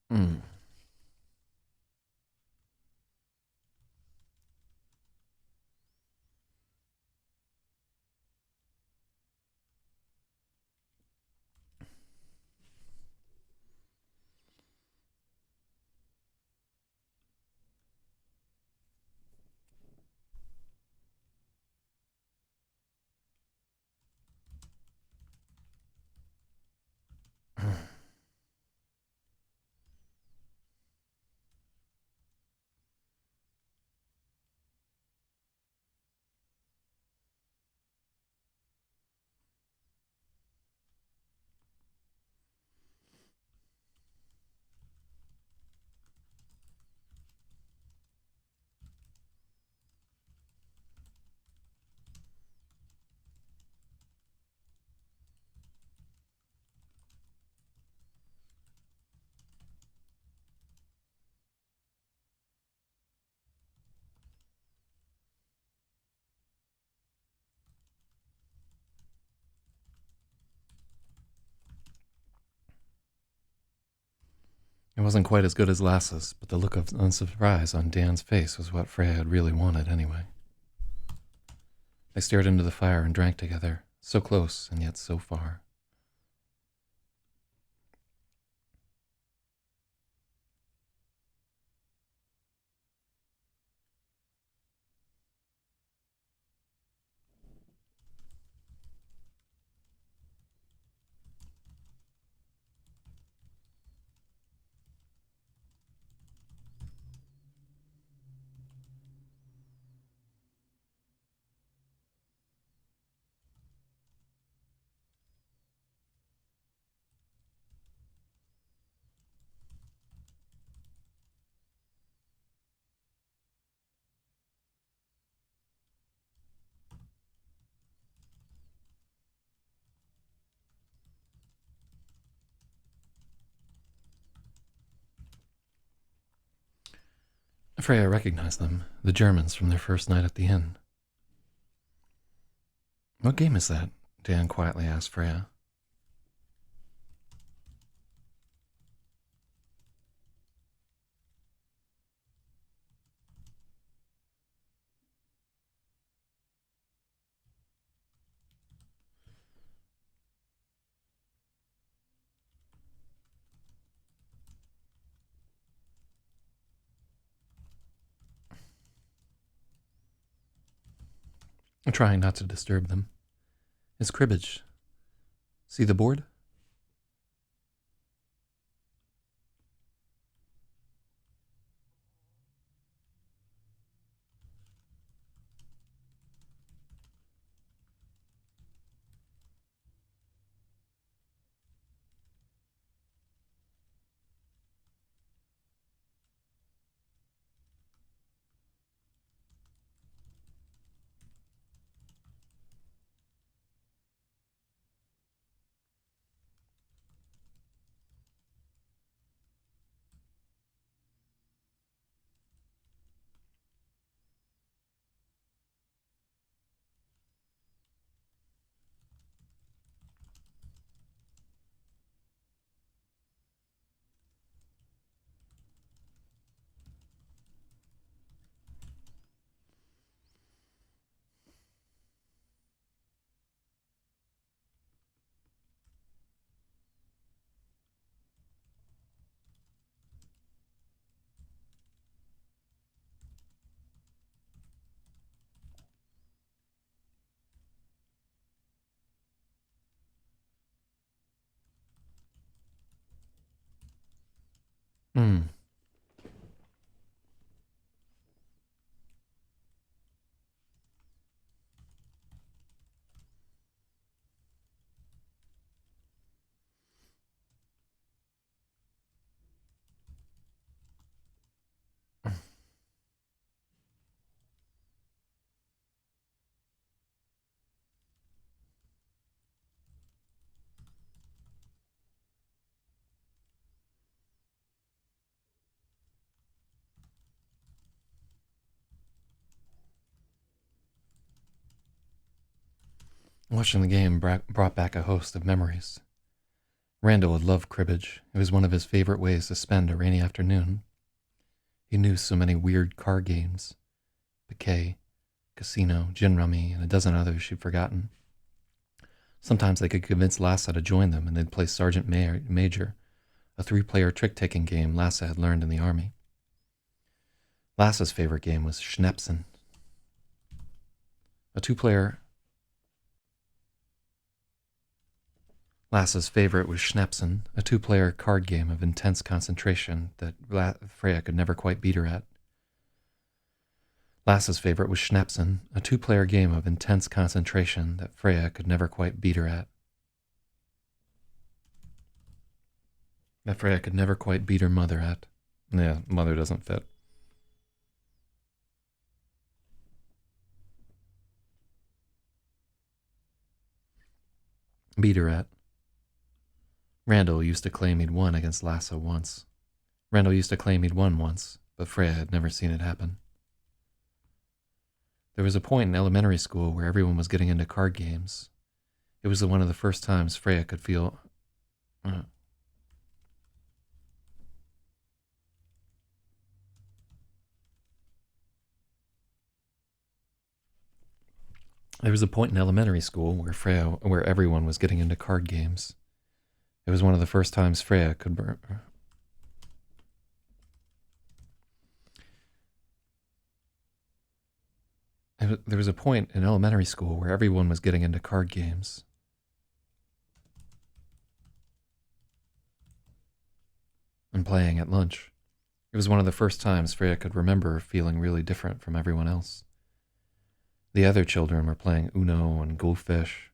Hmm. wasn't quite as good as Lasse's, but the look of unsurprise on Dan's face was what Freya had really wanted anyway. They stared into the fire and drank together, so close and yet so far. Freya recognized them, the Germans from their first night at the inn. What game is that? Dan quietly asked Freya. Trying not to disturb them. It's cribbage. See the board? Hmm. Watching the game brought back a host of memories. Randall had loved cribbage. It was one of his favorite ways to spend a rainy afternoon. He knew so many weird card games. Piquet, Casino, Gin Rummy, and a dozen others she'd forgotten. Sometimes they could convince Lassa to join them and they'd play Sergeant Major, a 3-player trick-taking game Lassa had learned in the army. Lassa's favorite game was Schnapsen, a 2-player... Lassa's favorite was Schnapsen, a 2-player card game of intense concentration that Freya could never quite beat her at. Lassa's favorite was Schnapsen, a 2-player game of intense concentration that Freya could never quite beat her at. That Freya could never quite beat her mother at. Yeah, mother doesn't fit. Beat her at. Randall used to claim he'd won against Lassa once. Randall used to claim he'd won once, but Freya had never seen it happen. There was a point in elementary school where everyone was getting into card games. It was one of the first times Freya could feel... There was a point in elementary school where everyone was getting into card games. It was one of the first times Freya could. There was a point in elementary school where everyone was getting into card games. And playing at lunch. It was one of the first times Freya could remember feeling really different from everyone else. The other children were playing Uno and Go Fish.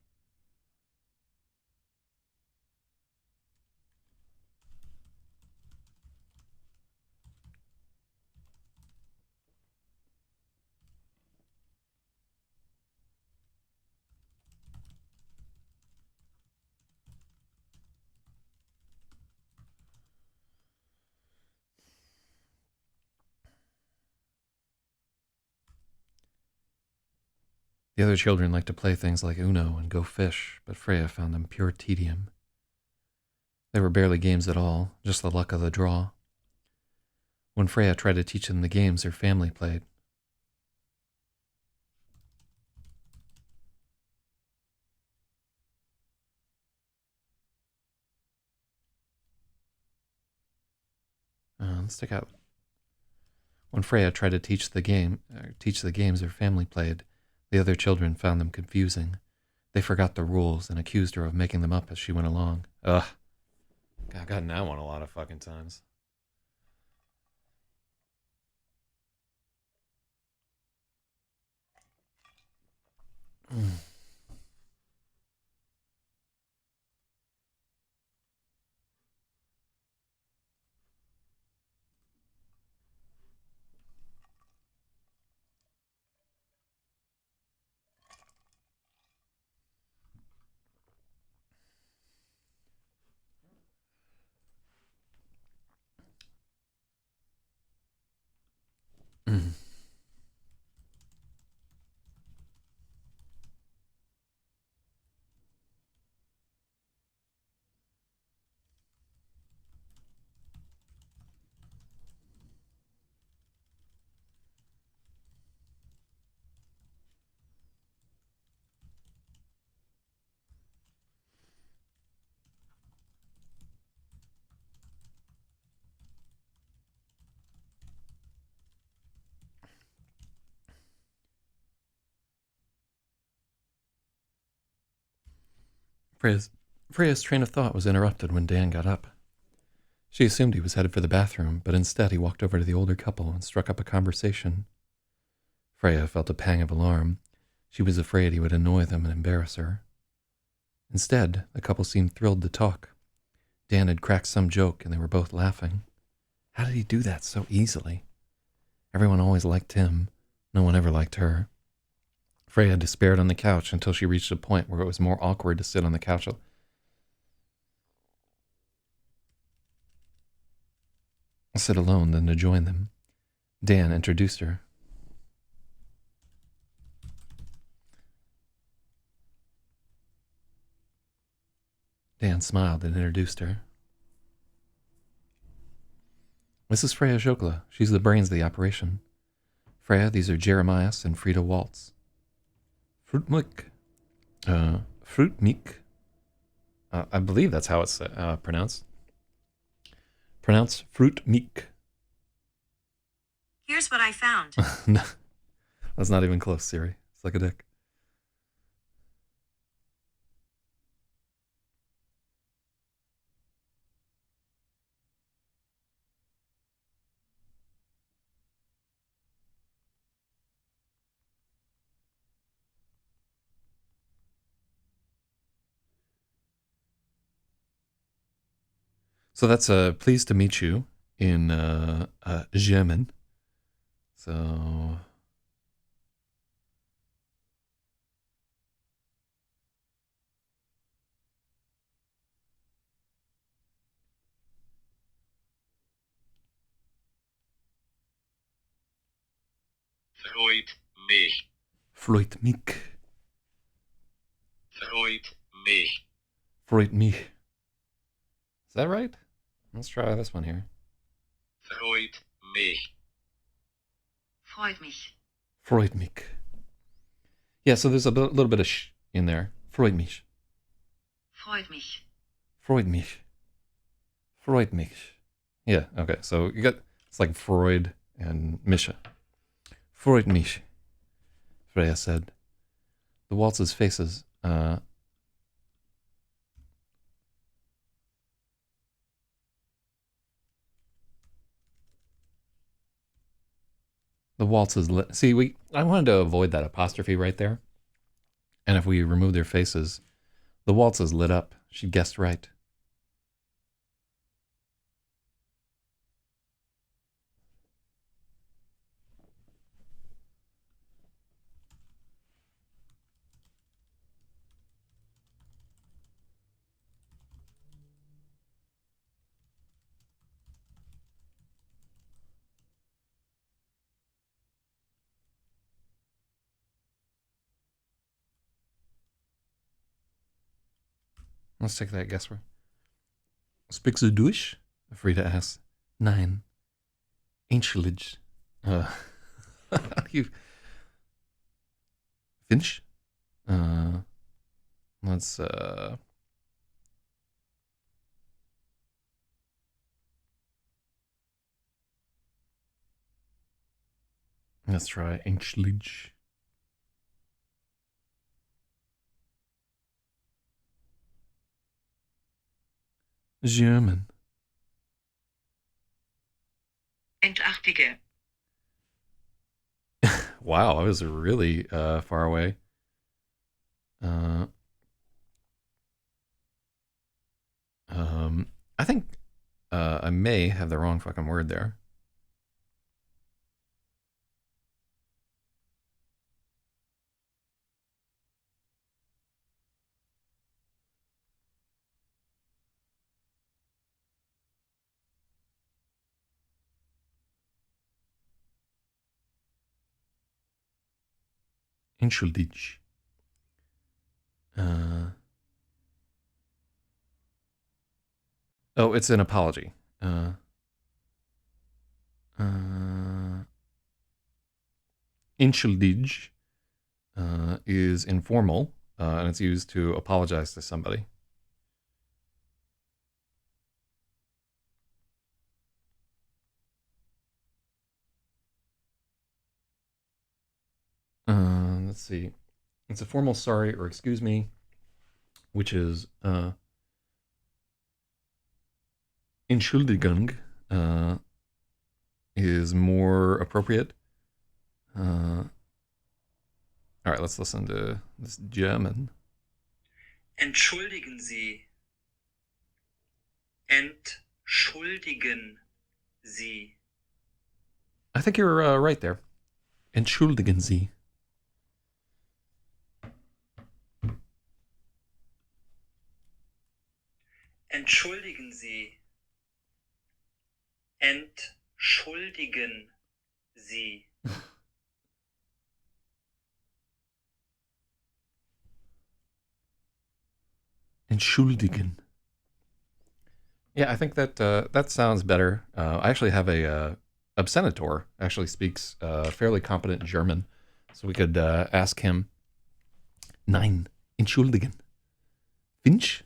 The other children liked to play things like Uno and Go Fish, but Freya found them pure tedium. They were barely games at all, just the luck of the draw. When Freya tried to teach them the games her family played, let's take out. When Freya tried to teach the games her family played, the other children found them confusing. They forgot the rules and accused her of making them up as she went along. Ugh. I've gotten that one a lot of fucking times. Freya's train of thought was interrupted when Dan got up. She assumed he was headed for the bathroom, but instead he walked over to the older couple and struck up a conversation. Freya felt a pang of alarm. She was afraid he would annoy them and embarrass her. Instead, the couple seemed thrilled to talk. Dan had cracked some joke and they were both laughing. How did he do that so easily? Everyone always liked him. No one ever liked her. Freya despaired on the couch until she reached a point where it was more awkward to sit on the couch. Sit alone than to join them. Dan introduced her. Dan smiled and introduced her. This is Freya Jokla. She's the brains of the operation. Freya, these are Jeremias and Frida Waltz. Fruitmik. Fruitmik. I believe that's how it's pronounced. Pronounce Fruitmik. Here's what I found. No, that's not even close, Siri. It's like a dick. So that's pleased to meet you in German. So Freut mich. Freut mich. Freut mich. Freut mich. Is that right? Let's try this one here. Freut mich. Freut mich. Freut mich. Yeah, so there's a little bit of sh in there. Freut mich. Freut mich. Freut mich. Freut mich. Yeah, okay. So you got, it's like Freud and Misha. Freut mich, Freya said. The waltz's faces, the waltz's lit. See, I wanted to avoid that apostrophe right there. And if we remove their faces, the waltz is lit up. She guessed right. Let's take that guesswork. Speaks du Deutsch? Frida asks. Nein. English. You Finch? Let's try English. German. Entartige. Wow, I was really far away. I think I may have the wrong fucking word there. Entschuldig. Oh, it's an apology. Entschuldig is informal, and it's used to apologize to somebody. Let's see. It's a formal sorry or excuse me, which is Entschuldigung is more appropriate. All right, let's listen to this German. Entschuldigen Sie. Entschuldigen Sie. I think you're right there. Entschuldigen Sie. Entschuldigen Sie. Entschuldigen Sie. Entschuldigen. Yeah, I think that that sounds better. I actually have a Obscenator actually speaks fairly competent German, so we could ask him. Nein, entschuldigen. Finch?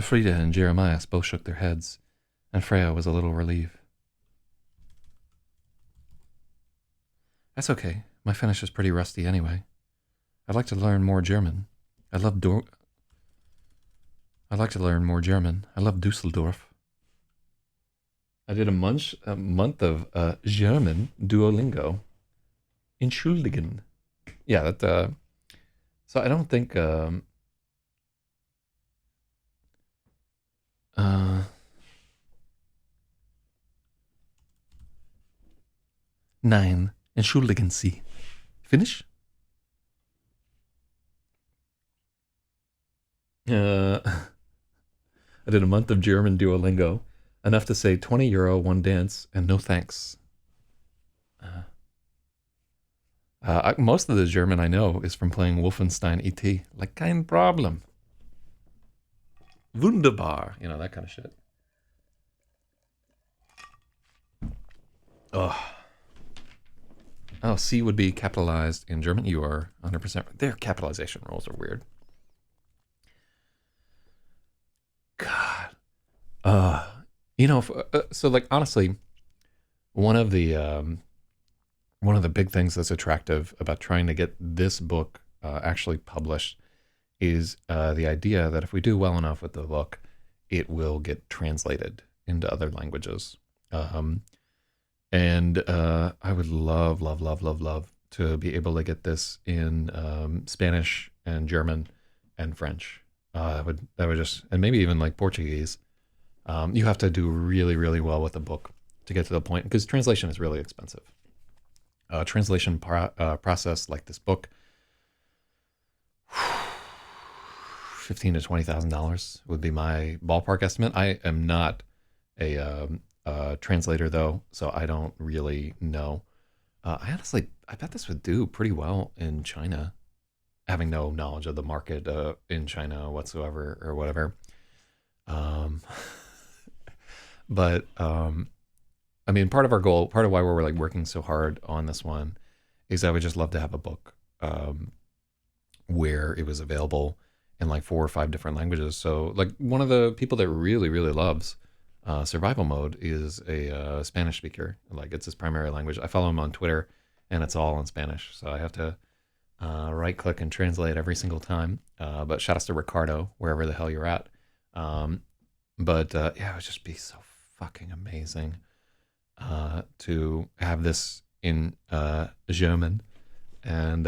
Frida and Jeremiah both shook their heads, and Freya was a little relieved. That's okay. My Finnish is pretty rusty anyway. I'd like to learn more German. I'd like to learn more German. I love Dusseldorf. I did a month of German Duolingo. Entschuldigen. Yeah, that. So I don't think. Nein, entschuldigen Sie. Finish? I did a month of German Duolingo, enough to say €20, one dance, and no thanks. Most of the German I know is from playing Wolfenstein ET. Like, kein Problem. Wunderbar. You know, that kind of shit. Oh. Oh, C would be capitalized in German. You are 100%. Their capitalization rules are weird. God. You know, so like honestly, one of the big things that's attractive about trying to get this book actually published is the idea that if we do well enough with the book, it will get translated into other languages. Um, and I would love, love, love, love, love to be able to get this in Spanish and German and French. That would just, and maybe even like Portuguese. You have to do really, really well with the book to get to the point because translation is really expensive. Translation process like this book, $15,000 to $20,000 would be my ballpark estimate. I am not a translator though, so I don't really know. I bet this would do pretty well in China, having no knowledge of the market in China whatsoever or whatever. Um, but I mean, part of our goal, part of why we're like working so hard on this one, is I would just love to have a book where it was available in like 4 or 5 different languages. So, like one of the people that really, really loves survival mode is a Spanish speaker. Like it's his primary language. I follow him on Twitter, and it's all in Spanish. So I have to right click and translate every single time. But shout out to Ricardo, wherever the hell you're at. Yeah, it would just be so fucking amazing to have this in German. And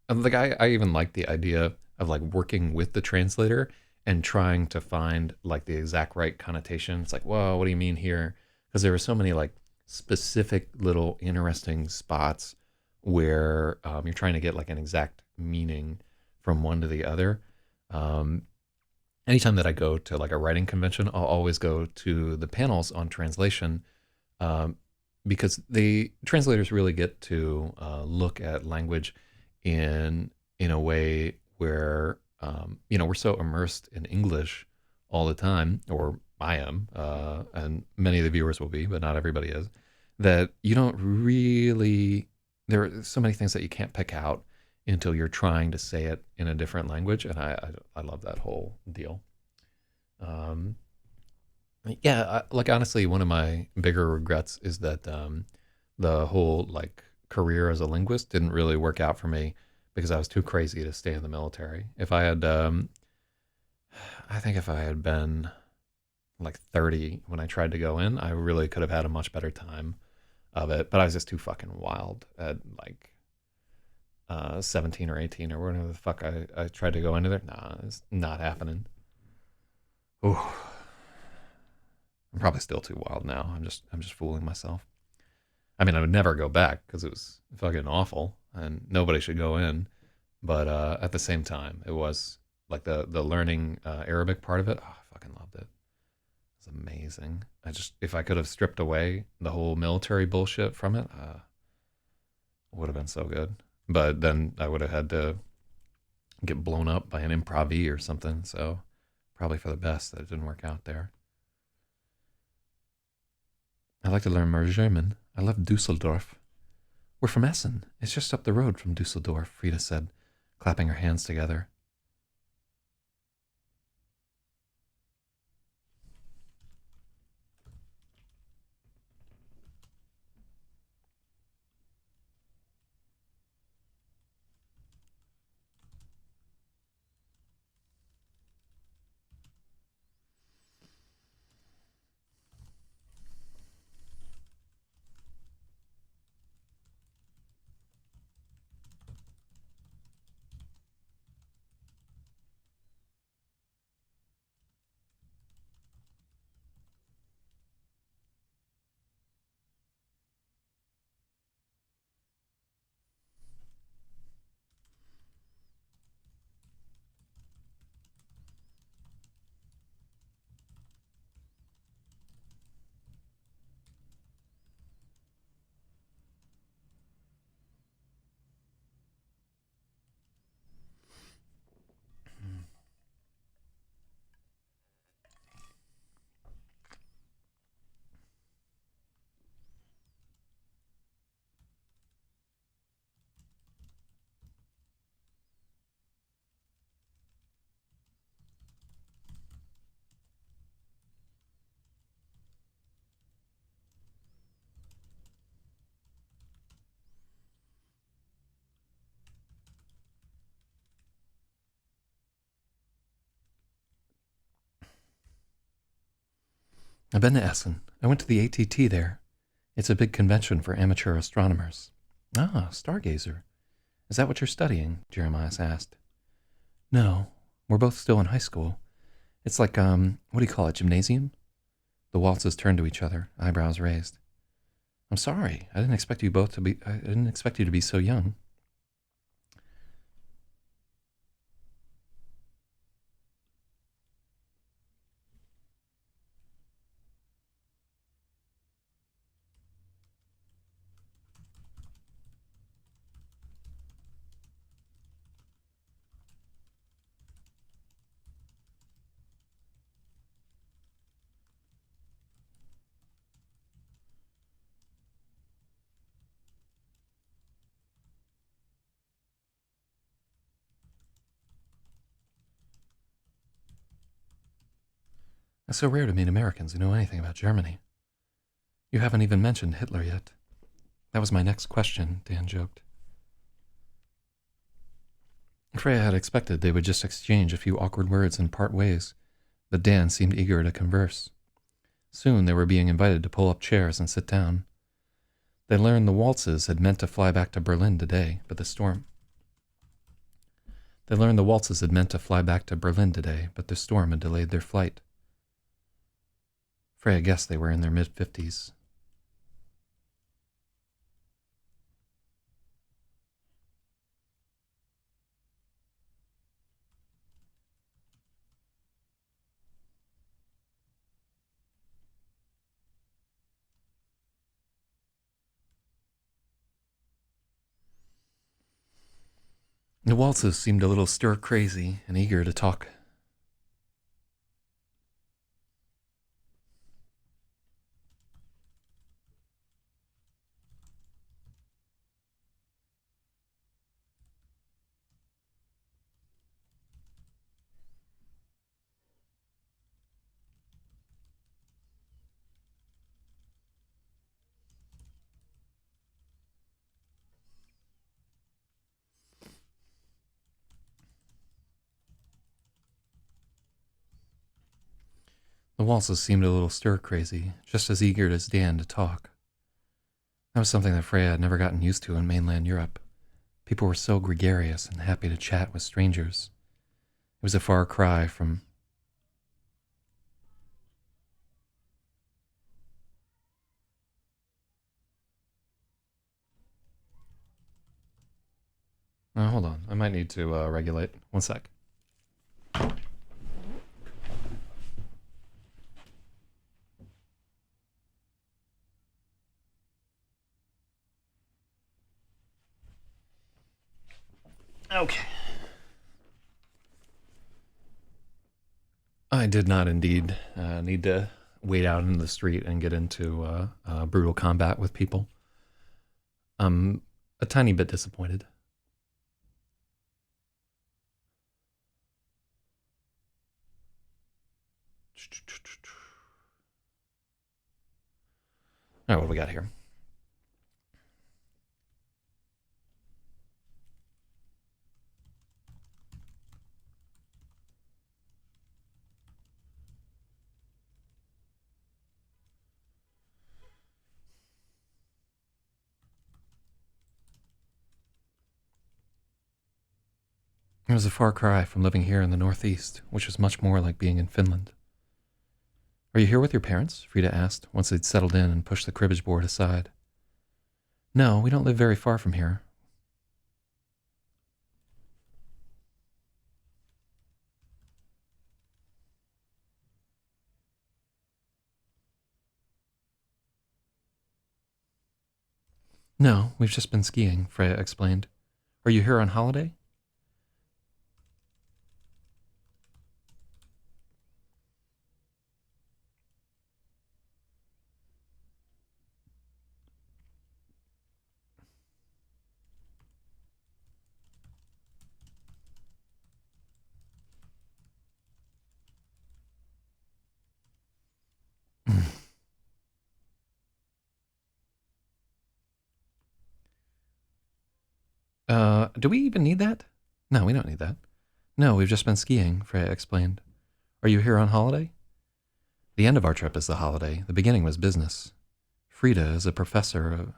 like I even like the idea of like working with the translator and trying to find like the exact right connotation. It's like, whoa, what do you mean here? Because there were so many like specific little interesting spots where you're trying to get like an exact meaning from one to the other. Um, Anytime that I go to like a writing convention, I'll always go to the panels on translation um, because the translators really get to look at language in a way where you know we're so immersed in English all the time, or I am, and many of the viewers will be, but not everybody is. That you don't really there are so many things that you can't pick out until you're trying to say it in a different language, and I love that whole deal. Um, yeah, like honestly, one of my bigger regrets is that the whole like career as a linguist didn't really work out for me because I was too crazy to stay in the military. If I had, I think if I had been like 30 when I tried to go in, I really could have had a much better time of it. But I was just too fucking wild at like 17 or 18 or whatever the fuck I tried to go into there. Nah, it's not happening. Ooh, I'm probably still too wild now. I'm just fooling myself. I mean, I would never go back because it was fucking awful and nobody should go in. But at the same time, it was like the learning Arabic part of it. Oh, I fucking loved it. It was amazing. I just if I could have stripped away the whole military bullshit from it, it would have been so good. But then I would have had to get blown up by an improv or something. So probably for the best that it didn't work out there. I'd like to learn more German. I love Dusseldorf. We're from Essen. It's just up the road from Dusseldorf, Frida said, clapping her hands together. I've been to Essen. I went to the ATT there. It's a big convention for amateur astronomers. Ah, stargazer. Is that what you're studying? Jeremias asked. No, we're both still in high school. It's like, what do you call it, gymnasium? The waltzes turned to each other, eyebrows raised. I'm sorry. I didn't expect you to be so young. It's so rare to meet Americans who know anything about Germany. You haven't even mentioned Hitler yet. That was my next question, Dan joked. Freya had expected they would just exchange a few awkward words and part ways, but Dan seemed eager to converse. Soon they were being invited to pull up chairs and sit down. They learned the waltzes had meant to fly back to Berlin today, but the storm had delayed their flight. Freya guessed they were in their mid-50s. The waltzes seemed a little stir-crazy and eager to talk. The waltzes seemed a little stir-crazy, just as eager as Dan to talk. That was something that Freya had never gotten used to in mainland Europe. People were so gregarious and happy to chat with strangers. It was a far cry from... hold on. I might need to regulate. One sec. Okay. I did not indeed need to wait out in the street and get into brutal combat with people. I'm a tiny bit disappointed. All right, what do we got here? It was a far cry from living here in the Northeast, which was much more like being in Finland. Are you here with your parents? Frida asked, once they'd settled in and pushed the cribbage board aside. No, we don't live very far from here. No, we've just been skiing, Freya explained. Are you here on holiday? Do we even need that? No, we don't need that. No, we've just been skiing, Freya explained. Are you here on holiday? The end of our trip is the holiday. The beginning was business. Frida is a professor of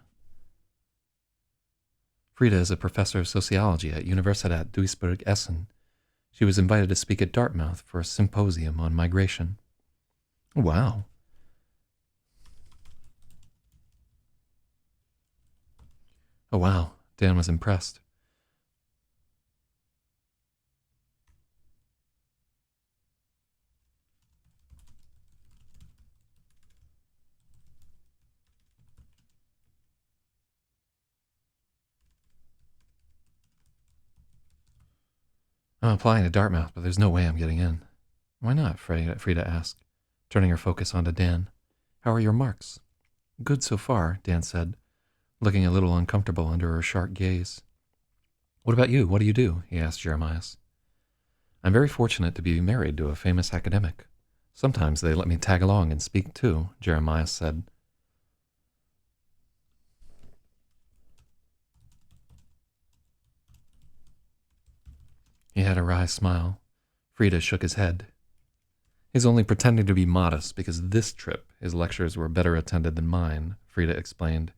sociology at Universität Duisburg-Essen. She was invited to speak at Dartmouth for a symposium on migration. Wow. Oh, wow. Dan was impressed. I'm applying to Dartmouth, but there's no way I'm getting in. Why not? Frida asked, turning her focus onto Dan. How are your marks? Good so far, Dan said, looking a little uncomfortable under her sharp gaze. What about you? What do you do? He asked Jeremias. I'm very fortunate to be married to a famous academic. Sometimes they let me tag along and speak too, Jeremias said. He had a wry smile. Frida shook his head. He's only pretending to be modest because this trip his lectures were better attended than mine, Frida explained,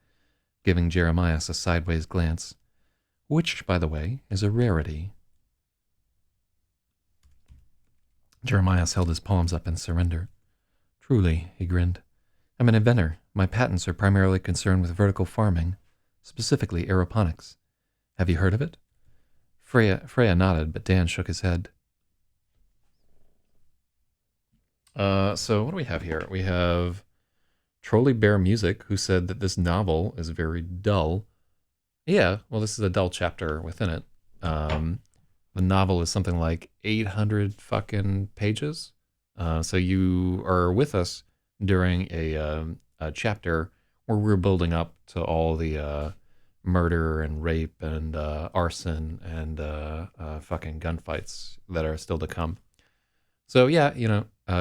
giving Jeremias a sideways glance, which, by the way, is a rarity. Jeremias held his palms up in surrender. Truly, he grinned. I'm an inventor. My patents are primarily concerned with vertical farming, specifically aeroponics. Have you heard of it? Freya nodded, but Dan shook his head. So what do we have here? We have Trolley Bear Music, who said that this novel is very dull. Yeah, well, this is a dull chapter within it. The novel is something like 800 fucking pages. So you are with us during a chapter where we're building up to all the murder and rape and arson and fucking gunfights that are still to come. So yeah,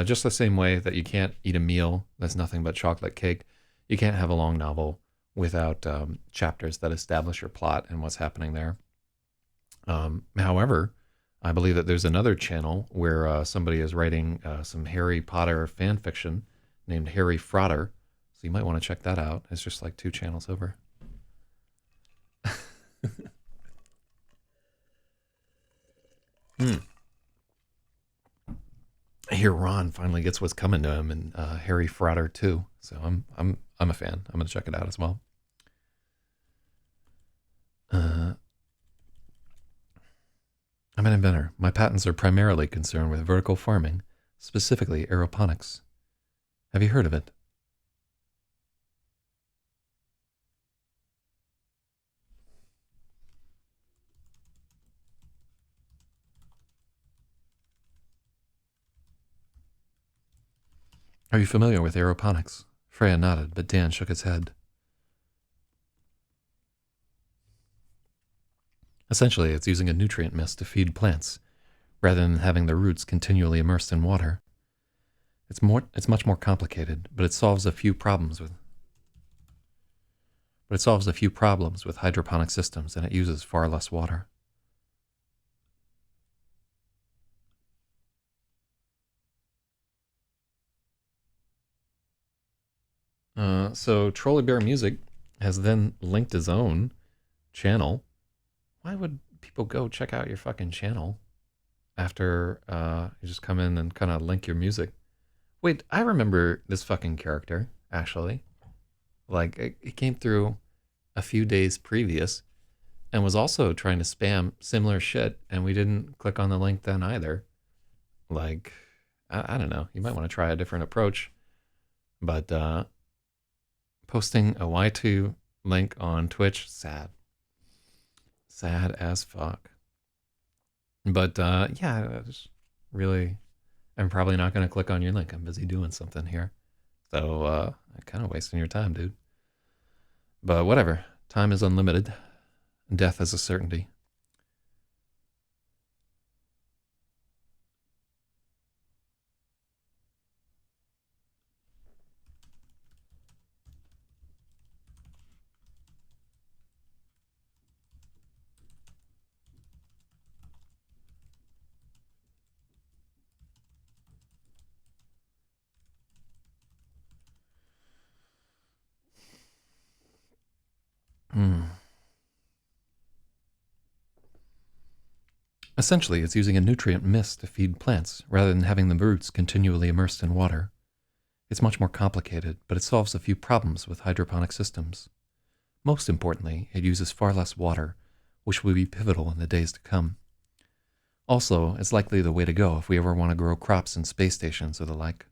just the same way that you can't eat a meal that's nothing but chocolate cake, you can't have a long novel without chapters that establish your plot and what's happening there. However, I believe that there's another channel where somebody is writing some Harry Potter fan fiction named Harry Frotter. So you might want to check that out. It's just like 2 channels over. I hear Ron finally gets what's coming to him in Harry Frotter 2. So I'm a fan. I'm gonna check it out as well. I'm an inventor. My patents are primarily concerned with vertical farming, specifically aeroponics. Have you heard of it? Are you familiar with aeroponics? Freya nodded, but Dan shook his head. Essentially, it's using a nutrient mist to feed plants, rather than having their roots continually immersed in water. It's much more complicated, but it solves a few problems with hydroponic systems, and it uses far less water. So Trolley Bear Music has then linked his own channel. Why would people go check out your fucking channel after you just come in and kind of link your music? Wait, I remember this fucking character, actually. Like, it came through a few days previous and was also trying to spam similar shit, and we didn't click on the link then either. Like, I don't know. You might want to try a different approach. But posting a Y2 link on Twitch, sad. Sad as fuck. But yeah, I just really, I'm probably not going to click on your link. I'm busy doing something here. So kind of wasting your time, dude. But whatever. Time is unlimited. Death is a certainty. Essentially, it's using a nutrient mist to feed plants rather than having the roots continually immersed in water. It's much more complicated, but it solves a few problems with hydroponic systems. Most importantly, it uses far less water, which will be pivotal in the days to come. Also, it's likely the way to go if we ever want to grow crops in space stations or the like.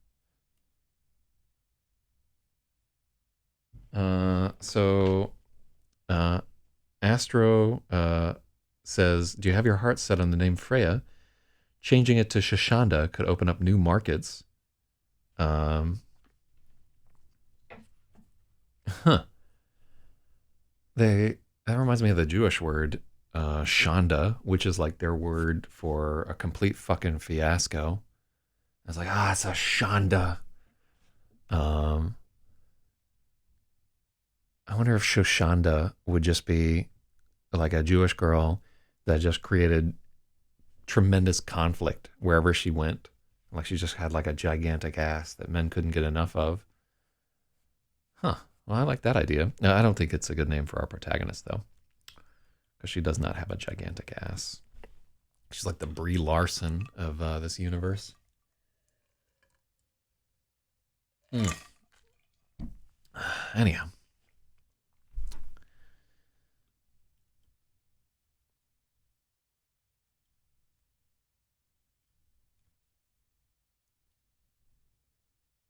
Astro says, do you have your heart set on the name Freya? Changing it to Shashanda could open up new markets. That reminds me of the Jewish word, Shanda, which is like their word for a complete fucking fiasco. I was like, it's a Shanda. I wonder if Shoshanda would just be like a Jewish girl that just created tremendous conflict wherever she went. Like she just had like a gigantic ass that men couldn't get enough of. Huh. Well, I like that idea. No, I don't think it's a good name for our protagonist, though, because she does not have a gigantic ass. She's like the Brie Larson of this universe. Anyhow.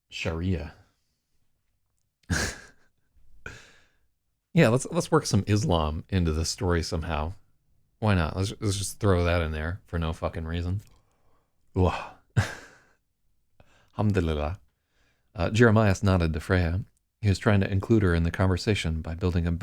Sharia. Yeah, let's work some Islam into the story somehow. Why not? Let's just throw that in there for no fucking reason. Alhamdulillah. Jeremiah nodded to Freya. He was trying to include her in the conversation by building a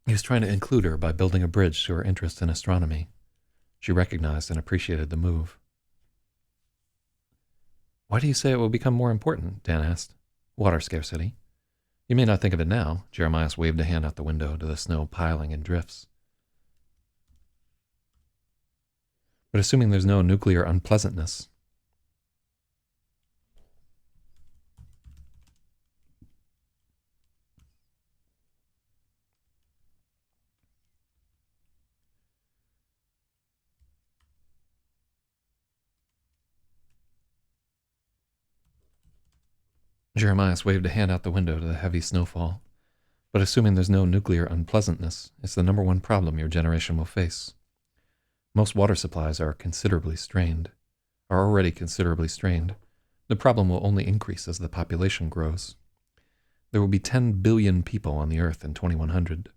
He was trying to include her by building a bridge to her interest in astronomy. She recognized and appreciated the move. Why do you say it will become more important? Dan asked. Water scarcity. You may not think of it now. Jeremiah waved a hand out the window to the snow piling in drifts. But assuming there's no nuclear unpleasantness. Jeremiah waved a hand out the window to the heavy snowfall. But assuming there's no nuclear unpleasantness, it's the number one problem your generation will face. Most water supplies are already considerably strained. The problem will only increase as the population grows. There will be 10 billion people on the earth in 2100.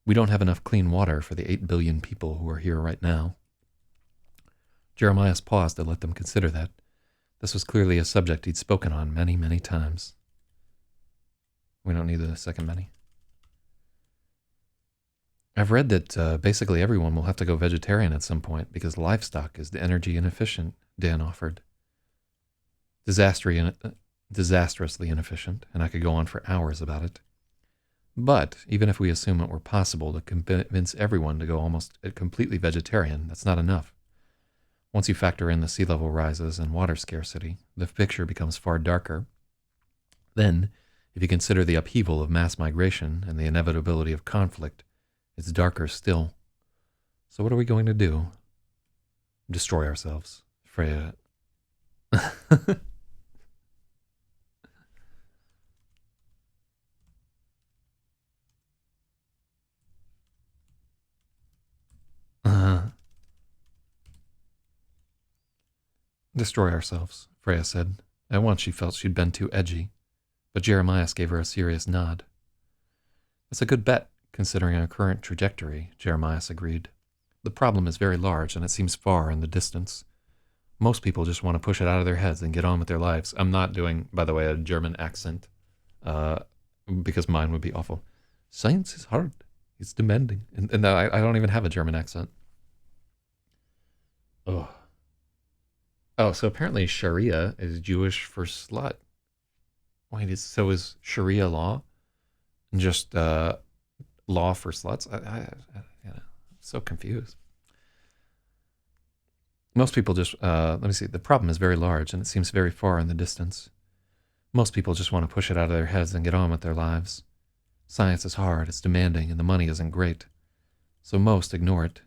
We don't have enough clean water for the 8 billion people who are here right now. Jeremiah paused to let them consider that. This was clearly a subject he'd spoken on many, many times. We don't need the second many. I've read that basically everyone will have to go vegetarian at some point because livestock is energy inefficient, Dan offered. Disastrously inefficient, and I could go on for hours about it. But even if we assume it were possible to convince everyone to go almost completely vegetarian, that's not enough. Once you factor in the sea level rises and water scarcity, the picture becomes far darker. Then, if you consider the upheaval of mass migration and the inevitability of conflict, it's darker still. So what are we going to do? Destroy ourselves, Freya. Destroy ourselves, Freya said. At once she felt she'd been too edgy, but Jeremiah gave her a serious nod. That's a good bet, considering our current trajectory, Jeremiah agreed. The problem is very large, and it seems far in the distance. Most people just want to push it out of their heads and get on with their lives. I'm not doing, by the way, a German accent, because mine would be awful. Science is hard. It's demanding. And I don't even have a German accent. Oh, so apparently Sharia is Jewish for slut. Wait, is Sharia law just law for sluts? Yeah, I'm so confused. Most people just, let me see, the problem is very large and it seems very far in the distance. Most people just want to push it out of their heads and get on with their lives. Science is hard, it's demanding, and the money isn't great. So most ignore it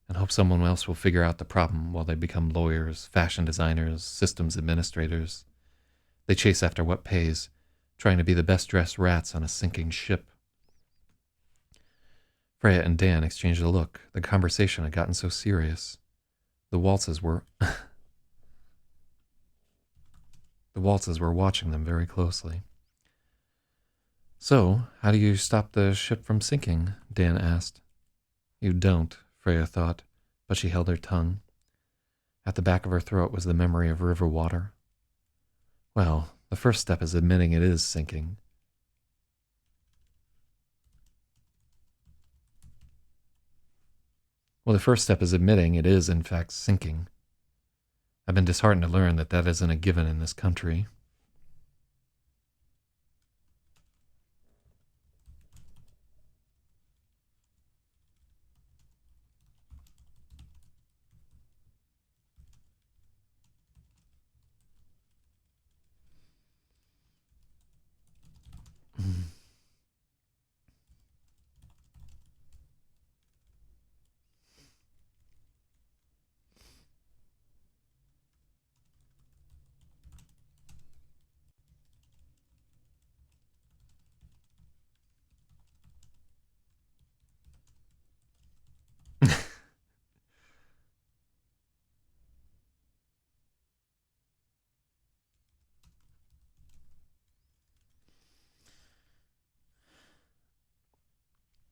and hope someone else will figure out the problem while they become lawyers, fashion designers, systems administrators. They chase after what pays, trying to be the best dressed rats on a sinking ship. Freya and Dan exchanged a look. The conversation had gotten so serious. The waltzes were watching them very closely. So, how do you stop the ship from sinking? Dan asked. You don't, Freya thought, but she held her tongue. At the back of her throat was the memory of river water. Well, the first step is admitting it is sinking. Well, the first step is admitting it is, in fact, sinking. I've been disheartened to learn that that isn't a given in this country.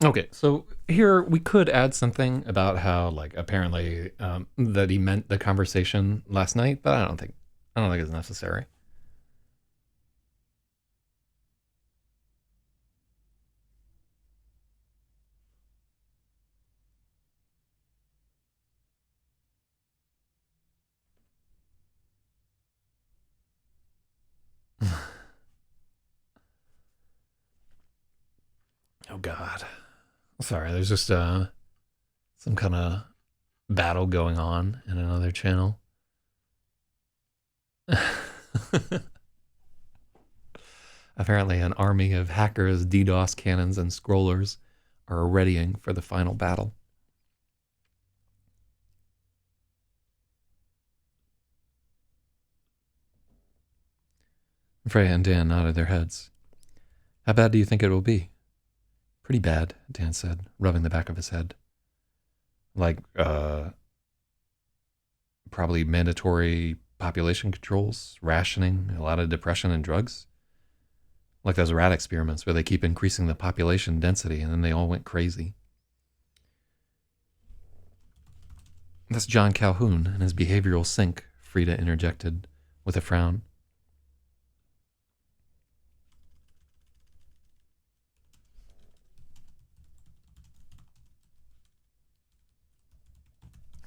Okay, so here we could add something about how, like, apparently that he meant the conversation last night, but I don't think it's necessary. Oh God, sorry. There's just some kind of battle going on in another channel. Apparently, an army of hackers, DDoS cannons, and scrollers are readying for the final battle. Freya and Dan nodded their heads. How bad do you think it will be? Pretty bad, Dan said, rubbing the back of his head. Like, probably mandatory population controls, rationing, a lot of depression and drugs. Like those rat experiments where they keep increasing the population density and then they all went crazy. That's John Calhoun and his behavioral sink, Frida interjected with a frown.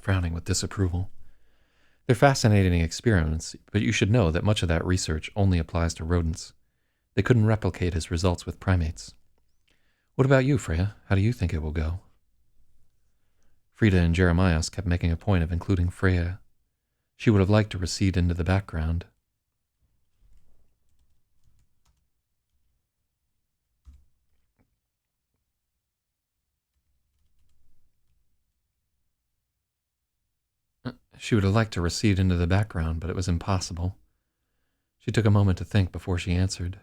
Frowning with disapproval. They're fascinating experiments, but you should know that much of that research only applies to rodents. They couldn't replicate his results with primates. What about you, Freya? How do you think it will go? Frida and Jeremias kept making a point of including Freya. She would have liked to recede into the background. She would have liked to recede into the background, but it was impossible. She took a moment to think before she answered.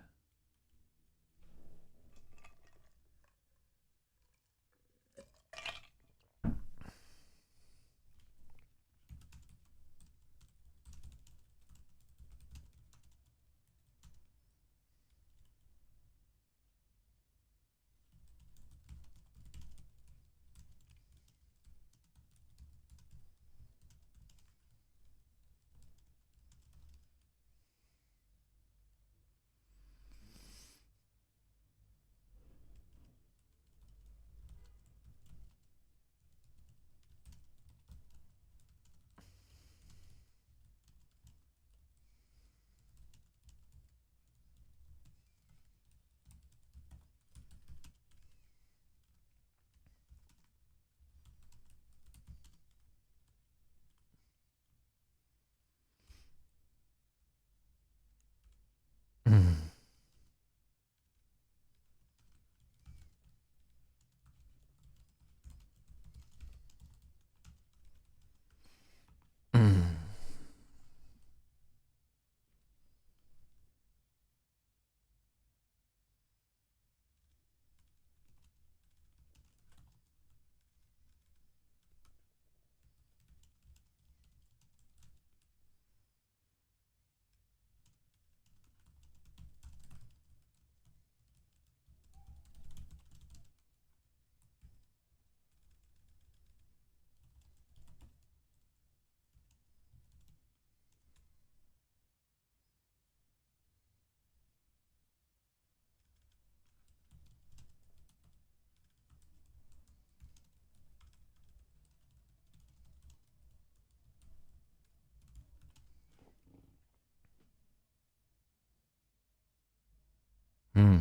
Hmm.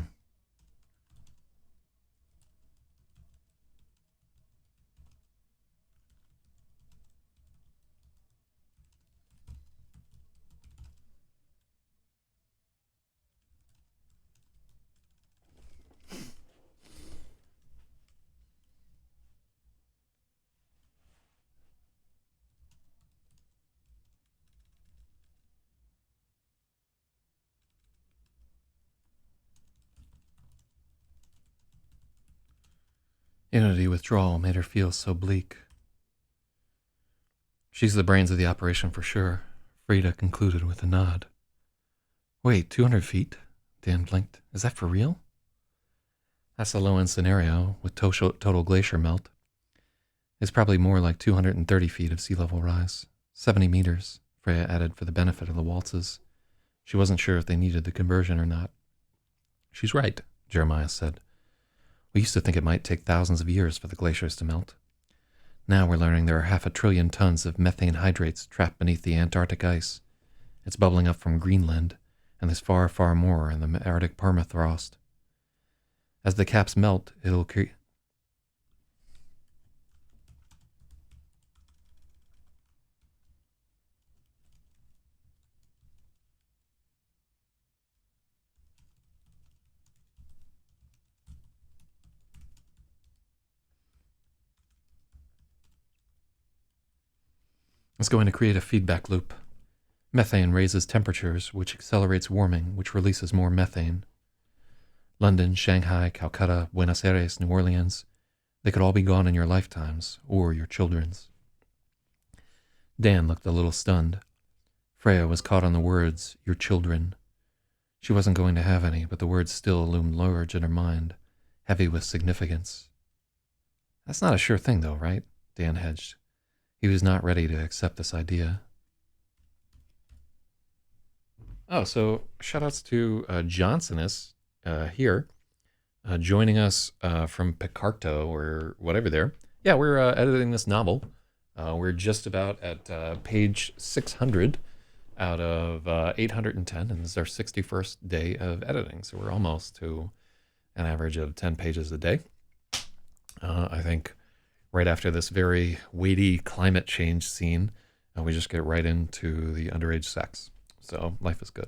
Unity withdrawal made her feel so bleak. She's the brains of the operation for sure, Frida concluded with a nod. Wait, 200 feet? Dan blinked. Is that for real? That's a low-end scenario with total glacier melt. It's probably more like 230 feet of sea level rise. 70 meters, Freya added for the benefit of the waltzes. She wasn't sure if they needed the conversion or not. She's right, Jeremiah said. We used to think it might take thousands of years for the glaciers to melt. Now we're learning there are 500 billion tons of methane hydrates trapped beneath the Antarctic ice. It's bubbling up from Greenland, and there's far, far more in the Arctic permafrost. As the caps melt, it'll create... It's going to create a feedback loop. Methane raises temperatures, which accelerates warming, which releases more methane. London, Shanghai, Calcutta, Buenos Aires, New Orleans, they could all be gone in your lifetimes, or your children's. Dan looked a little stunned. Freya was caught on the words, your children. She wasn't going to have any, but the words still loomed large in her mind, heavy with significance. That's not a sure thing, though, right? Dan hedged. He was not ready to accept this idea. Oh, so shoutouts to Johnsonus here, joining us from Picarto or whatever there. Yeah, we're editing this novel. We're just about at page 600 out of 810, and this is our 61st day of editing. So we're almost to an average of 10 pages a day. I think right after this very weighty climate change scene, we just get right into the underage sex. So life is good.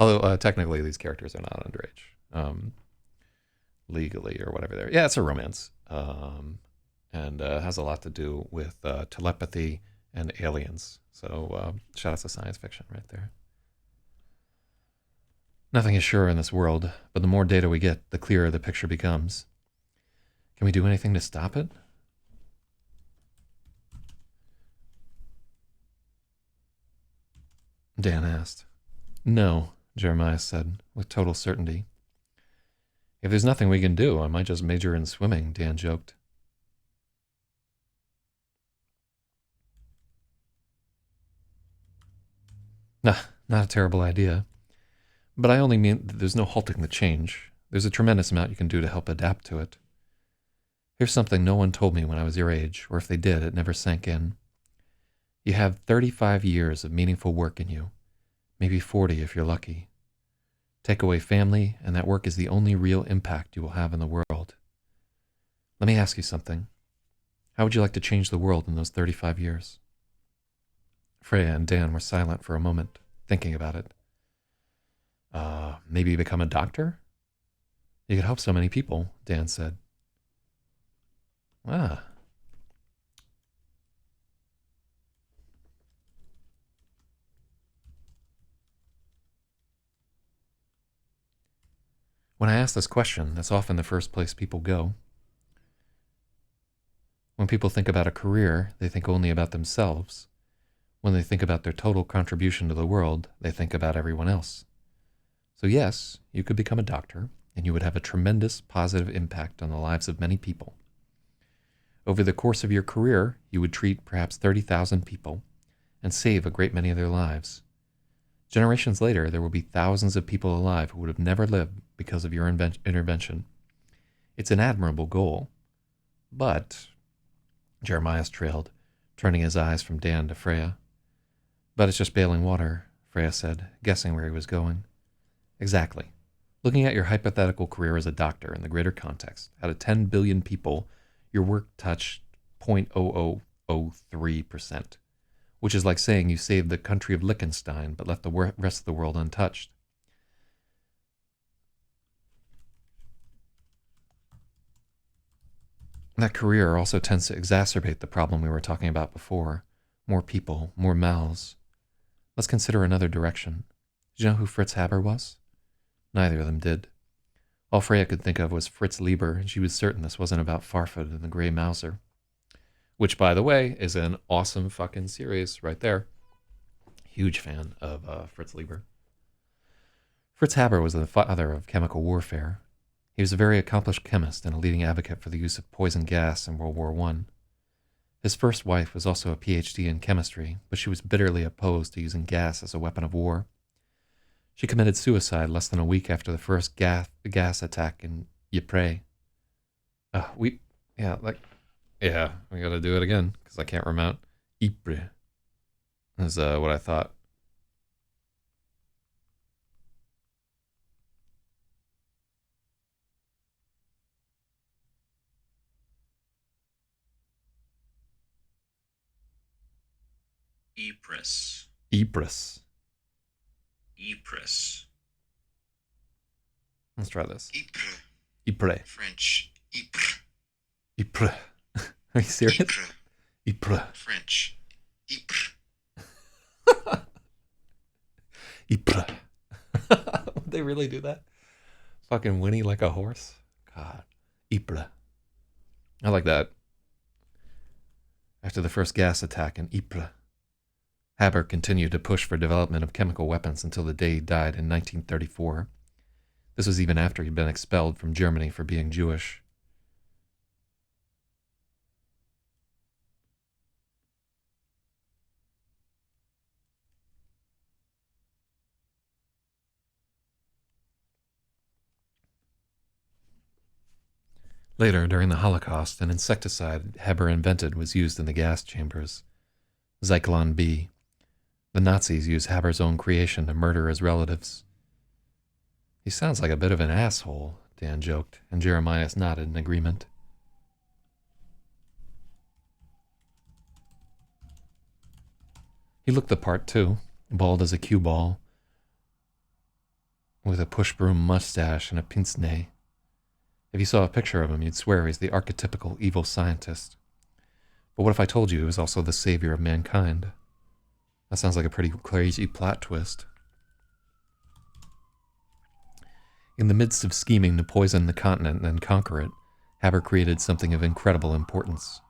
Although technically these characters are not underage, legally or whatever they're. Yeah, it's a romance, and has a lot to do with telepathy and aliens. So shout out to science fiction right there. Nothing is sure in this world, but the more data we get, the clearer the picture becomes. Can we do anything to stop it? Dan asked. No, Jeremiah said, with total certainty. If there's nothing we can do, I might just major in swimming, Dan joked. Nah, not a terrible idea. But I only mean that there's no halting the change. There's a tremendous amount you can do to help adapt to it. Here's something no one told me when I was your age, or if they did, it never sank in. You have 35 years of meaningful work in you, maybe 40 if you're lucky. Take away family, and that work is the only real impact you will have in the world. Let me ask you something. How would you like to change the world in those 35 years? Freya and Dan were silent for a moment, thinking about it. Maybe become a doctor? You could help so many people, Dan said. Ah. When I ask this question, that's often the first place people go. When people think about a career, they think only about themselves. When they think about their total contribution to the world, they think about everyone else. So yes, you could become a doctor, and you would have a tremendous positive impact on the lives of many people. Over the course of your career, you would treat perhaps 30,000 people and save a great many of their lives. Generations later, there will be thousands of people alive who would have never lived because of your intervention. It's an admirable goal. But, Jeremiah trailed, turning his eyes from Dan to Freya. But it's just bailing water, Freya said, guessing where he was going. Exactly. Looking at your hypothetical career as a doctor in the greater context, out of 10 billion people, your work touched 0.0003%, which is like saying you saved the country of Liechtenstein but left the rest of the world untouched. That career also tends to exacerbate the problem we were talking about before. More people, more mouths. Let's consider another direction. Did you know who Fritz Haber was? Neither of them did. All Freya could think of was Fritz Lieber, and she was certain this wasn't about Farfod and the Grey Mouser. Which, by the way, is an awesome fucking series right there. Huge fan of Fritz Lieber. Fritz Haber was the father of chemical warfare. He was a very accomplished chemist and a leading advocate for the use of poison gas in World War I. His first wife was also a PhD in chemistry, but she was bitterly opposed to using gas as a weapon of war. She committed suicide less than a week after the first gas attack in Ypres. We gotta do it again because I can't remount. Ypres is what I thought. Ypres. Ypres. Ypres. Let's try this. Ypres. Ypres. French. Ypres. Ypres. Are you serious? Ypres. Ypres. French. Ypres. Ypres. Would they really do that? Fucking whinny like a horse? God. Ypres. I like that. After the first gas attack in Ypres, Haber continued to push for development of chemical weapons until the day he died in 1934. This was even after he'd been expelled from Germany for being Jewish. Later, during the Holocaust, an insecticide Haber invented was used in the gas chambers. Zyklon B. The Nazis used Haber's own creation to murder his relatives. He sounds like a bit of an asshole, Dan joked, and Jeremias nodded in agreement. He looked the part, too, bald as a cue ball, with a push-broom mustache and a pince-nez. If you saw a picture of him, you'd swear he's the archetypical evil scientist. But what if I told you he was also the savior of mankind? That sounds like a pretty crazy plot twist. In the midst of scheming to poison the continent and then conquer it, Haber created something of incredible importance.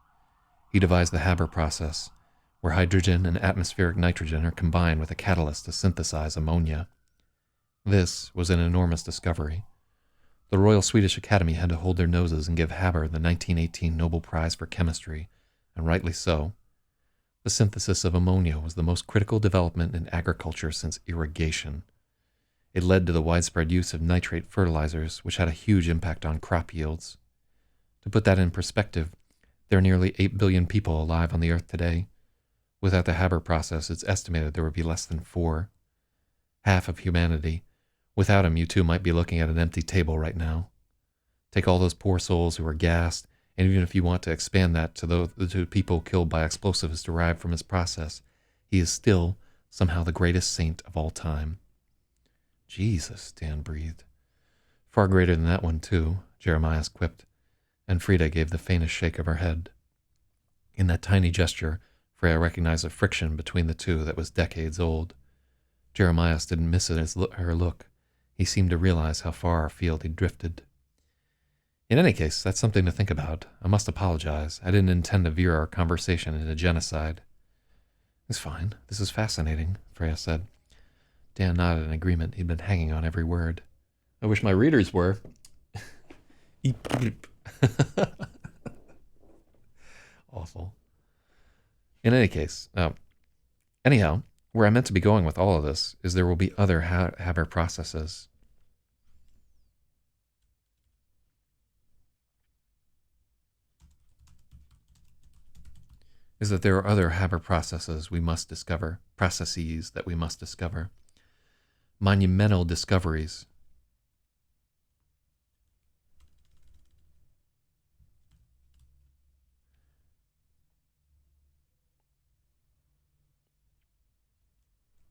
He devised the Haber process, where hydrogen and atmospheric nitrogen are combined with a catalyst to synthesize ammonia. This was an enormous discovery. The Royal Swedish Academy had to hold their noses and give Haber the 1918 Nobel Prize for Chemistry, and rightly so. The synthesis of ammonia was the most critical development in agriculture since irrigation. It led to the widespread use of nitrate fertilizers, which had a huge impact on crop yields. To put that in perspective, there are nearly 8 billion people alive on the Earth today. Without the Haber process, it's estimated there would be less than 4. Half of humanity. Without him, you two might be looking at an empty table right now. Take all those poor souls who are gassed, and even if you want to expand that to the people killed by explosives derived from his process, he is still somehow the greatest saint of all time. Jesus, Dan breathed. Far greater than that one, too, Jeremias quipped, and Frida gave the faintest shake of her head. In that tiny gesture, Freya recognized a friction between the two that was decades old. Jeremias didn't miss it as her look. He seemed to realize how far afield he'd drifted. In any case, that's something to think about. I must apologize. I didn't intend to veer our conversation into genocide. It's fine. This is fascinating, Freya said. Dan nodded in agreement. He'd been hanging on every word. I wish my readers were. Awful. In any case, anyhow, where I meant to be going with all of this is there will be other Haber processes. Is that there are other Haber processes we must discover, processes that we must discover. monumental discoveries.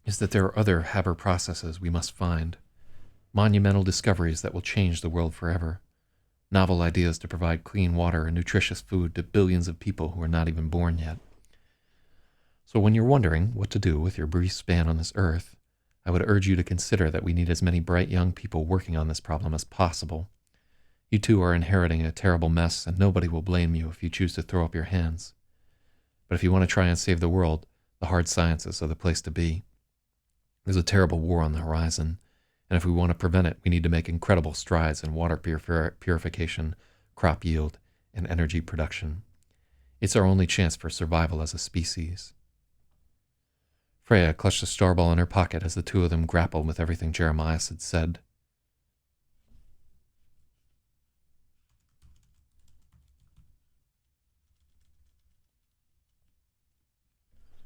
Is that there are other Haber processes we must find. Monumental discoveries that will change the world forever. Novel ideas to provide clean water and nutritious food to billions of people who are not even born yet. So when you're wondering what to do with your brief span on this earth, I would urge you to consider that we need as many bright young people working on this problem as possible. You too are inheriting a terrible mess, and nobody will blame you if you choose to throw up your hands. But if you want to try and save the world, the hard sciences are the place to be. There's a terrible war on the horizon, and if we want to prevent it, we need to make incredible strides in water purification, crop yield, and energy production. It's our only chance for survival as a species. Freya clutched a starball in her pocket as the two of them grappled with everything Jeremias had said.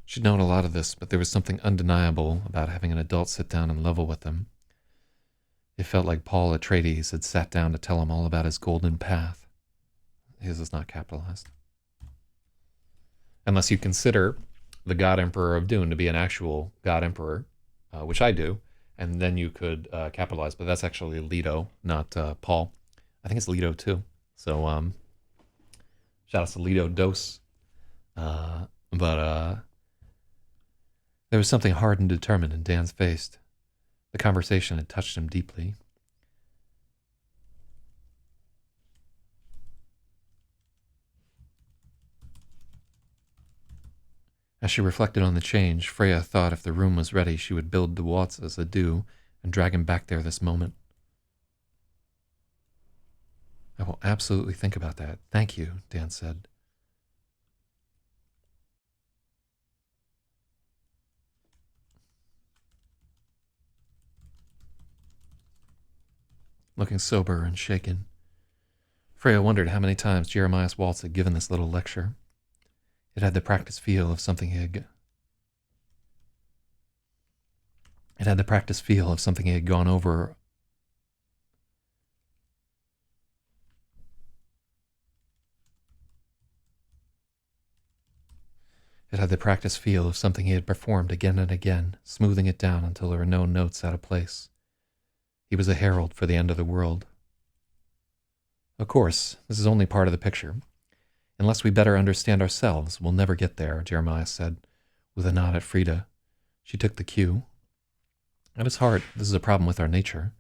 She'd known a lot of this, but there was something undeniable about having an adult sit down and level with them. It felt like Paul Atreides had sat down to tell him all about his golden path. His is not capitalized. Unless you consider the God Emperor of Dune to be an actual God Emperor, which I do, and then you could capitalize, but that's actually Leto, not Paul. I think it's Leto too. So shout out to Leto Dos. But there was something hard and determined in Dan's face. The conversation had touched him deeply. As she reflected on the change, Freya thought if the room was ready, she would build the waltz as a due and drag him back there this moment. I will absolutely think about that. Thank you, Dan said. Looking sober and shaken, Freya wondered how many times Jeremias Waltz had given this little lecture. It had the practiced feel of something he had gone over. It had the practiced feel of something he had performed again and again, smoothing it down until there were no notes out of place. He was a herald for the end of the world. Of course, this is only part of the picture. Unless we better understand ourselves, we'll never get there, Jeremias said, with a nod at Frida. She took the cue. At its heart, this is a problem with our nature.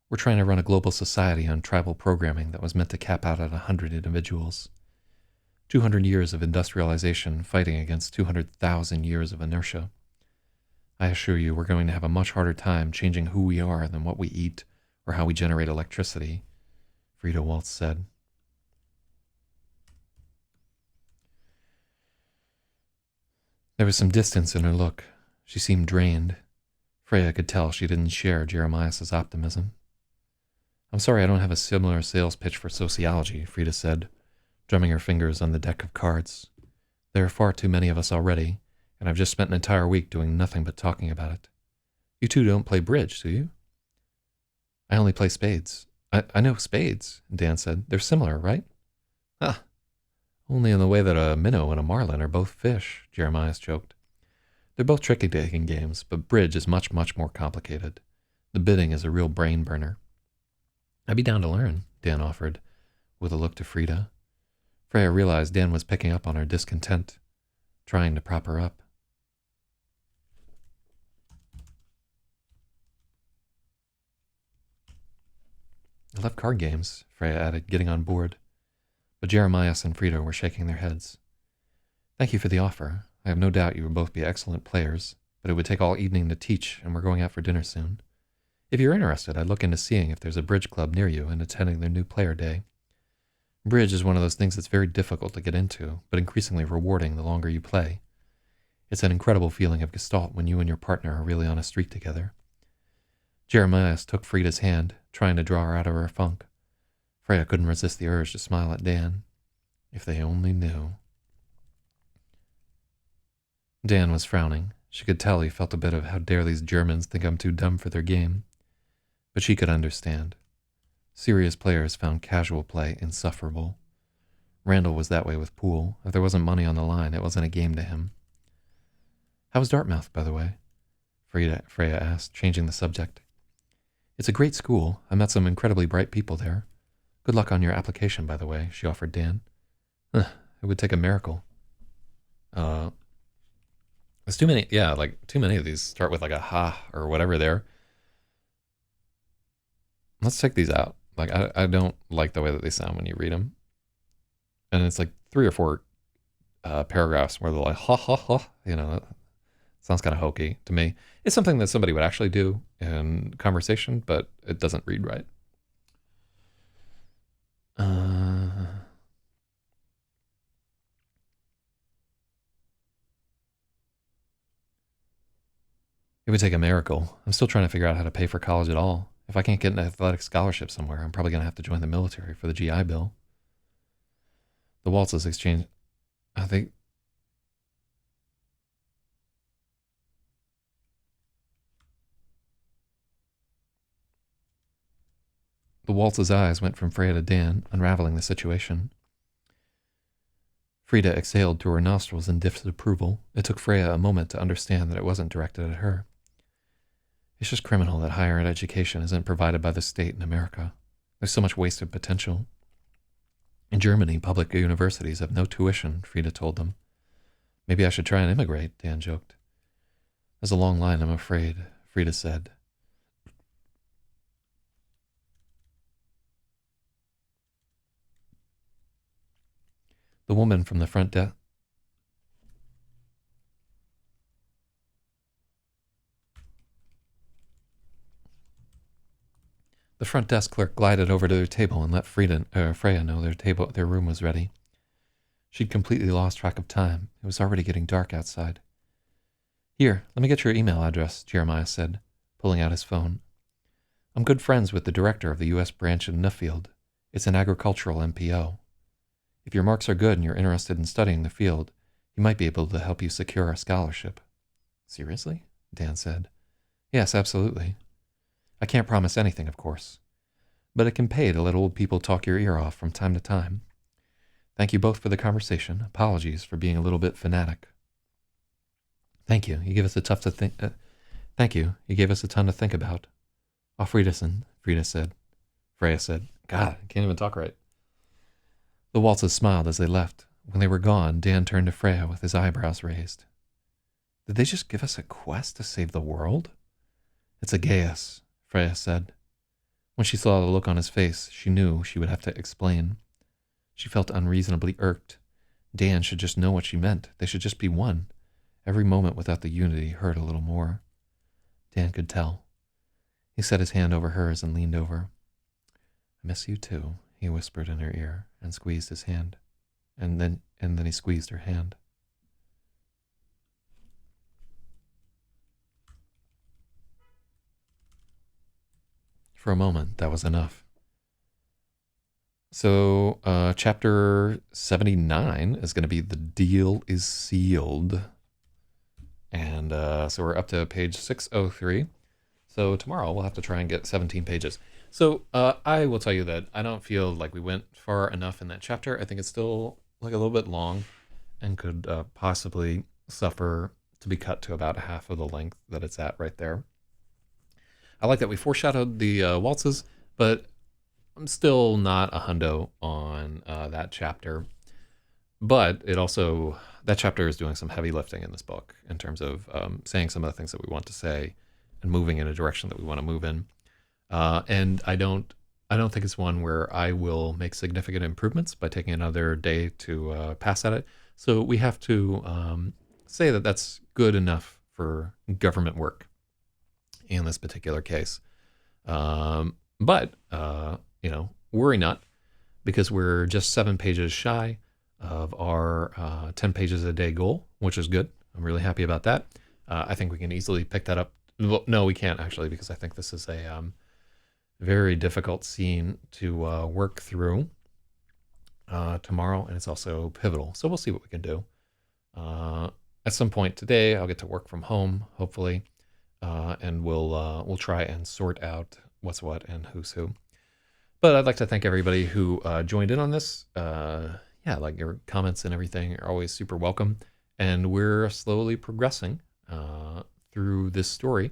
We're trying to run a global society on tribal programming that was meant to cap out at 100 individuals. 200 years of industrialization fighting against 200,000 years of inertia. I assure you we're going to have a much harder time changing who we are than what we eat or how we generate electricity, Frida Waltz said. There was some distance in her look. She seemed drained. Freya could tell she didn't share Jeremias' optimism. I'm sorry I don't have a similar sales pitch for sociology, Frida said, drumming her fingers on the deck of cards. There are far too many of us already, and I've just spent an entire week doing nothing but talking about it. You two don't play bridge, do you? I only play spades. I know spades, Dan said. They're similar, right? Huh. Only in the way that a minnow and a marlin are both fish, Jeremias joked. They're both tricky-taking games, but bridge is much, much more complicated. The bidding is a real brain burner. I'd be down to learn, Dan offered, with a look to Frida. Freya realized Dan was picking up on her discontent, trying to prop her up. I love card games, Freya added, getting on board. But Jeremias and Frida were shaking their heads. Thank you for the offer. I have no doubt you will both be excellent players, but it would take all evening to teach, and we're going out for dinner soon. If you're interested, I'd look into seeing if there's a bridge club near you and attending their new player day. Bridge is one of those things that's very difficult to get into, but increasingly rewarding the longer you play. It's an incredible feeling of gestalt when you and your partner are really on a streak together. Jeremias took Frida's hand, trying to draw her out of her funk. Freya couldn't resist the urge to smile at Dan. If they only knew. Dan was frowning. She could tell he felt a bit of how dare these Germans think I'm too dumb for their game. But she could understand. Serious players found casual play insufferable. Randall was that way with pool. If there wasn't money on the line, it wasn't a game to him. How was Dartmouth, by the way? Freya asked, changing the subject. It's a great school. I met some incredibly bright people there. Good luck on your application, by the way, she offered Dan. It would take a miracle. There's too many, too many of these start with like a ha or whatever there. Let's take these out. Like, I don't like the way that they sound when you read them. And it's like 3 or 4 paragraphs where they're like, ha, ha, ha. You know, sounds kind of hokey to me. It's something that somebody would actually do in conversation, but it doesn't read right. It would take a miracle. I'm still trying to figure out how to pay for college at all. If I can't get an athletic scholarship somewhere, I'm probably going to have to join the military for the GI Bill. The waltzes exchange. I think. The waltz's eyes went from Freya to Dan, unraveling the situation. Frida exhaled through her nostrils in disapproval. It took Freya a moment to understand that it wasn't directed at her. It's just criminal that higher education isn't provided by the state in America. There's so much wasted potential. In Germany, public universities have no tuition, Frida told them. Maybe I should try and immigrate, Dan joked. There's a long line, I'm afraid, Frida said. The woman from the front desk. The front desk clerk glided over to their table and let Freya know their room was ready. She'd completely lost track of time. It was already getting dark outside. Here, let me get your email address, Jeremiah said, pulling out his phone. I'm good friends with the director of the U.S. branch in Nuffield. It's an agricultural MPO. If your marks are good and you're interested in studying the field, he might be able to help you secure a scholarship. Seriously? Dan said. Yes, absolutely. I can't promise anything, of course, but it can pay to let old people talk your ear off from time to time. Thank you both for the conversation. Apologies for being a little bit fanatic. Thank you. You gave us a Thank you. You gave us a ton to think about. Auf Wiedersehen, Freya said. God, I can't even talk right. The waltzes smiled as they left. When they were gone, Dan turned to Freya with his eyebrows raised. Did they just give us a quest to save the world? It's a Gaius, Freya said. When she saw the look on his face, she knew she would have to explain. She felt unreasonably irked. Dan should just know what she meant. They should just be one. Every moment without the unity hurt a little more. Dan could tell. He set his hand over hers and leaned over. I miss you too, he whispered in her ear and squeezed his hand. And then he squeezed her hand. For a moment, that was enough. So, chapter 79 is going to be The Deal is Sealed. And so we're up to page 603. So tomorrow we'll have to try and get 17 pages. So I will tell you that I don't feel like we went far enough in that chapter. I think it's still like a little bit long and could possibly suffer to be cut to about half of the length that it's at right there. I like that we foreshadowed the waltzes, but I'm still not a hundo on that chapter. But it also, that chapter is doing some heavy lifting in this book in terms of saying some of the things that we want to say and moving in a direction that we want to move in. And I don't think it's one where I will make significant improvements by taking another day to pass at it. So we have to say that that's good enough for government work in this particular case. But worry not, because we're just 7 pages shy of our 10 pages a day goal, which is good. I'm really happy about that. I think we can easily pick that up. Well, no, we can't actually, because I think this is a very difficult scene to work through tomorrow, and it's also pivotal. So we'll see what we can do. at some point today, I'll get to work from home, hopefully, and we'll try and sort out what's what and who's who. But I'd like to thank everybody who joined in on this. Yeah, like your comments and everything are always super welcome. And we're slowly progressing through this story.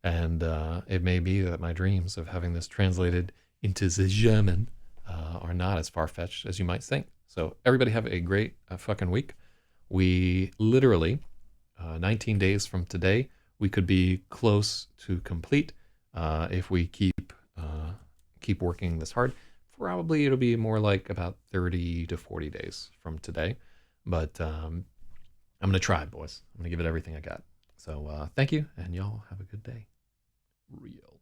And it may be that my dreams of having this translated into the German are not as far-fetched as you might think. So everybody have a great fucking week. We literally, 19 days from today, we could be close to complete if we keep working this hard. Probably it'll be more like about 30 to 40 days from today. But I'm going to try, boys. I'm going to give it everything I got. So thank you, and y'all have a good day. Real.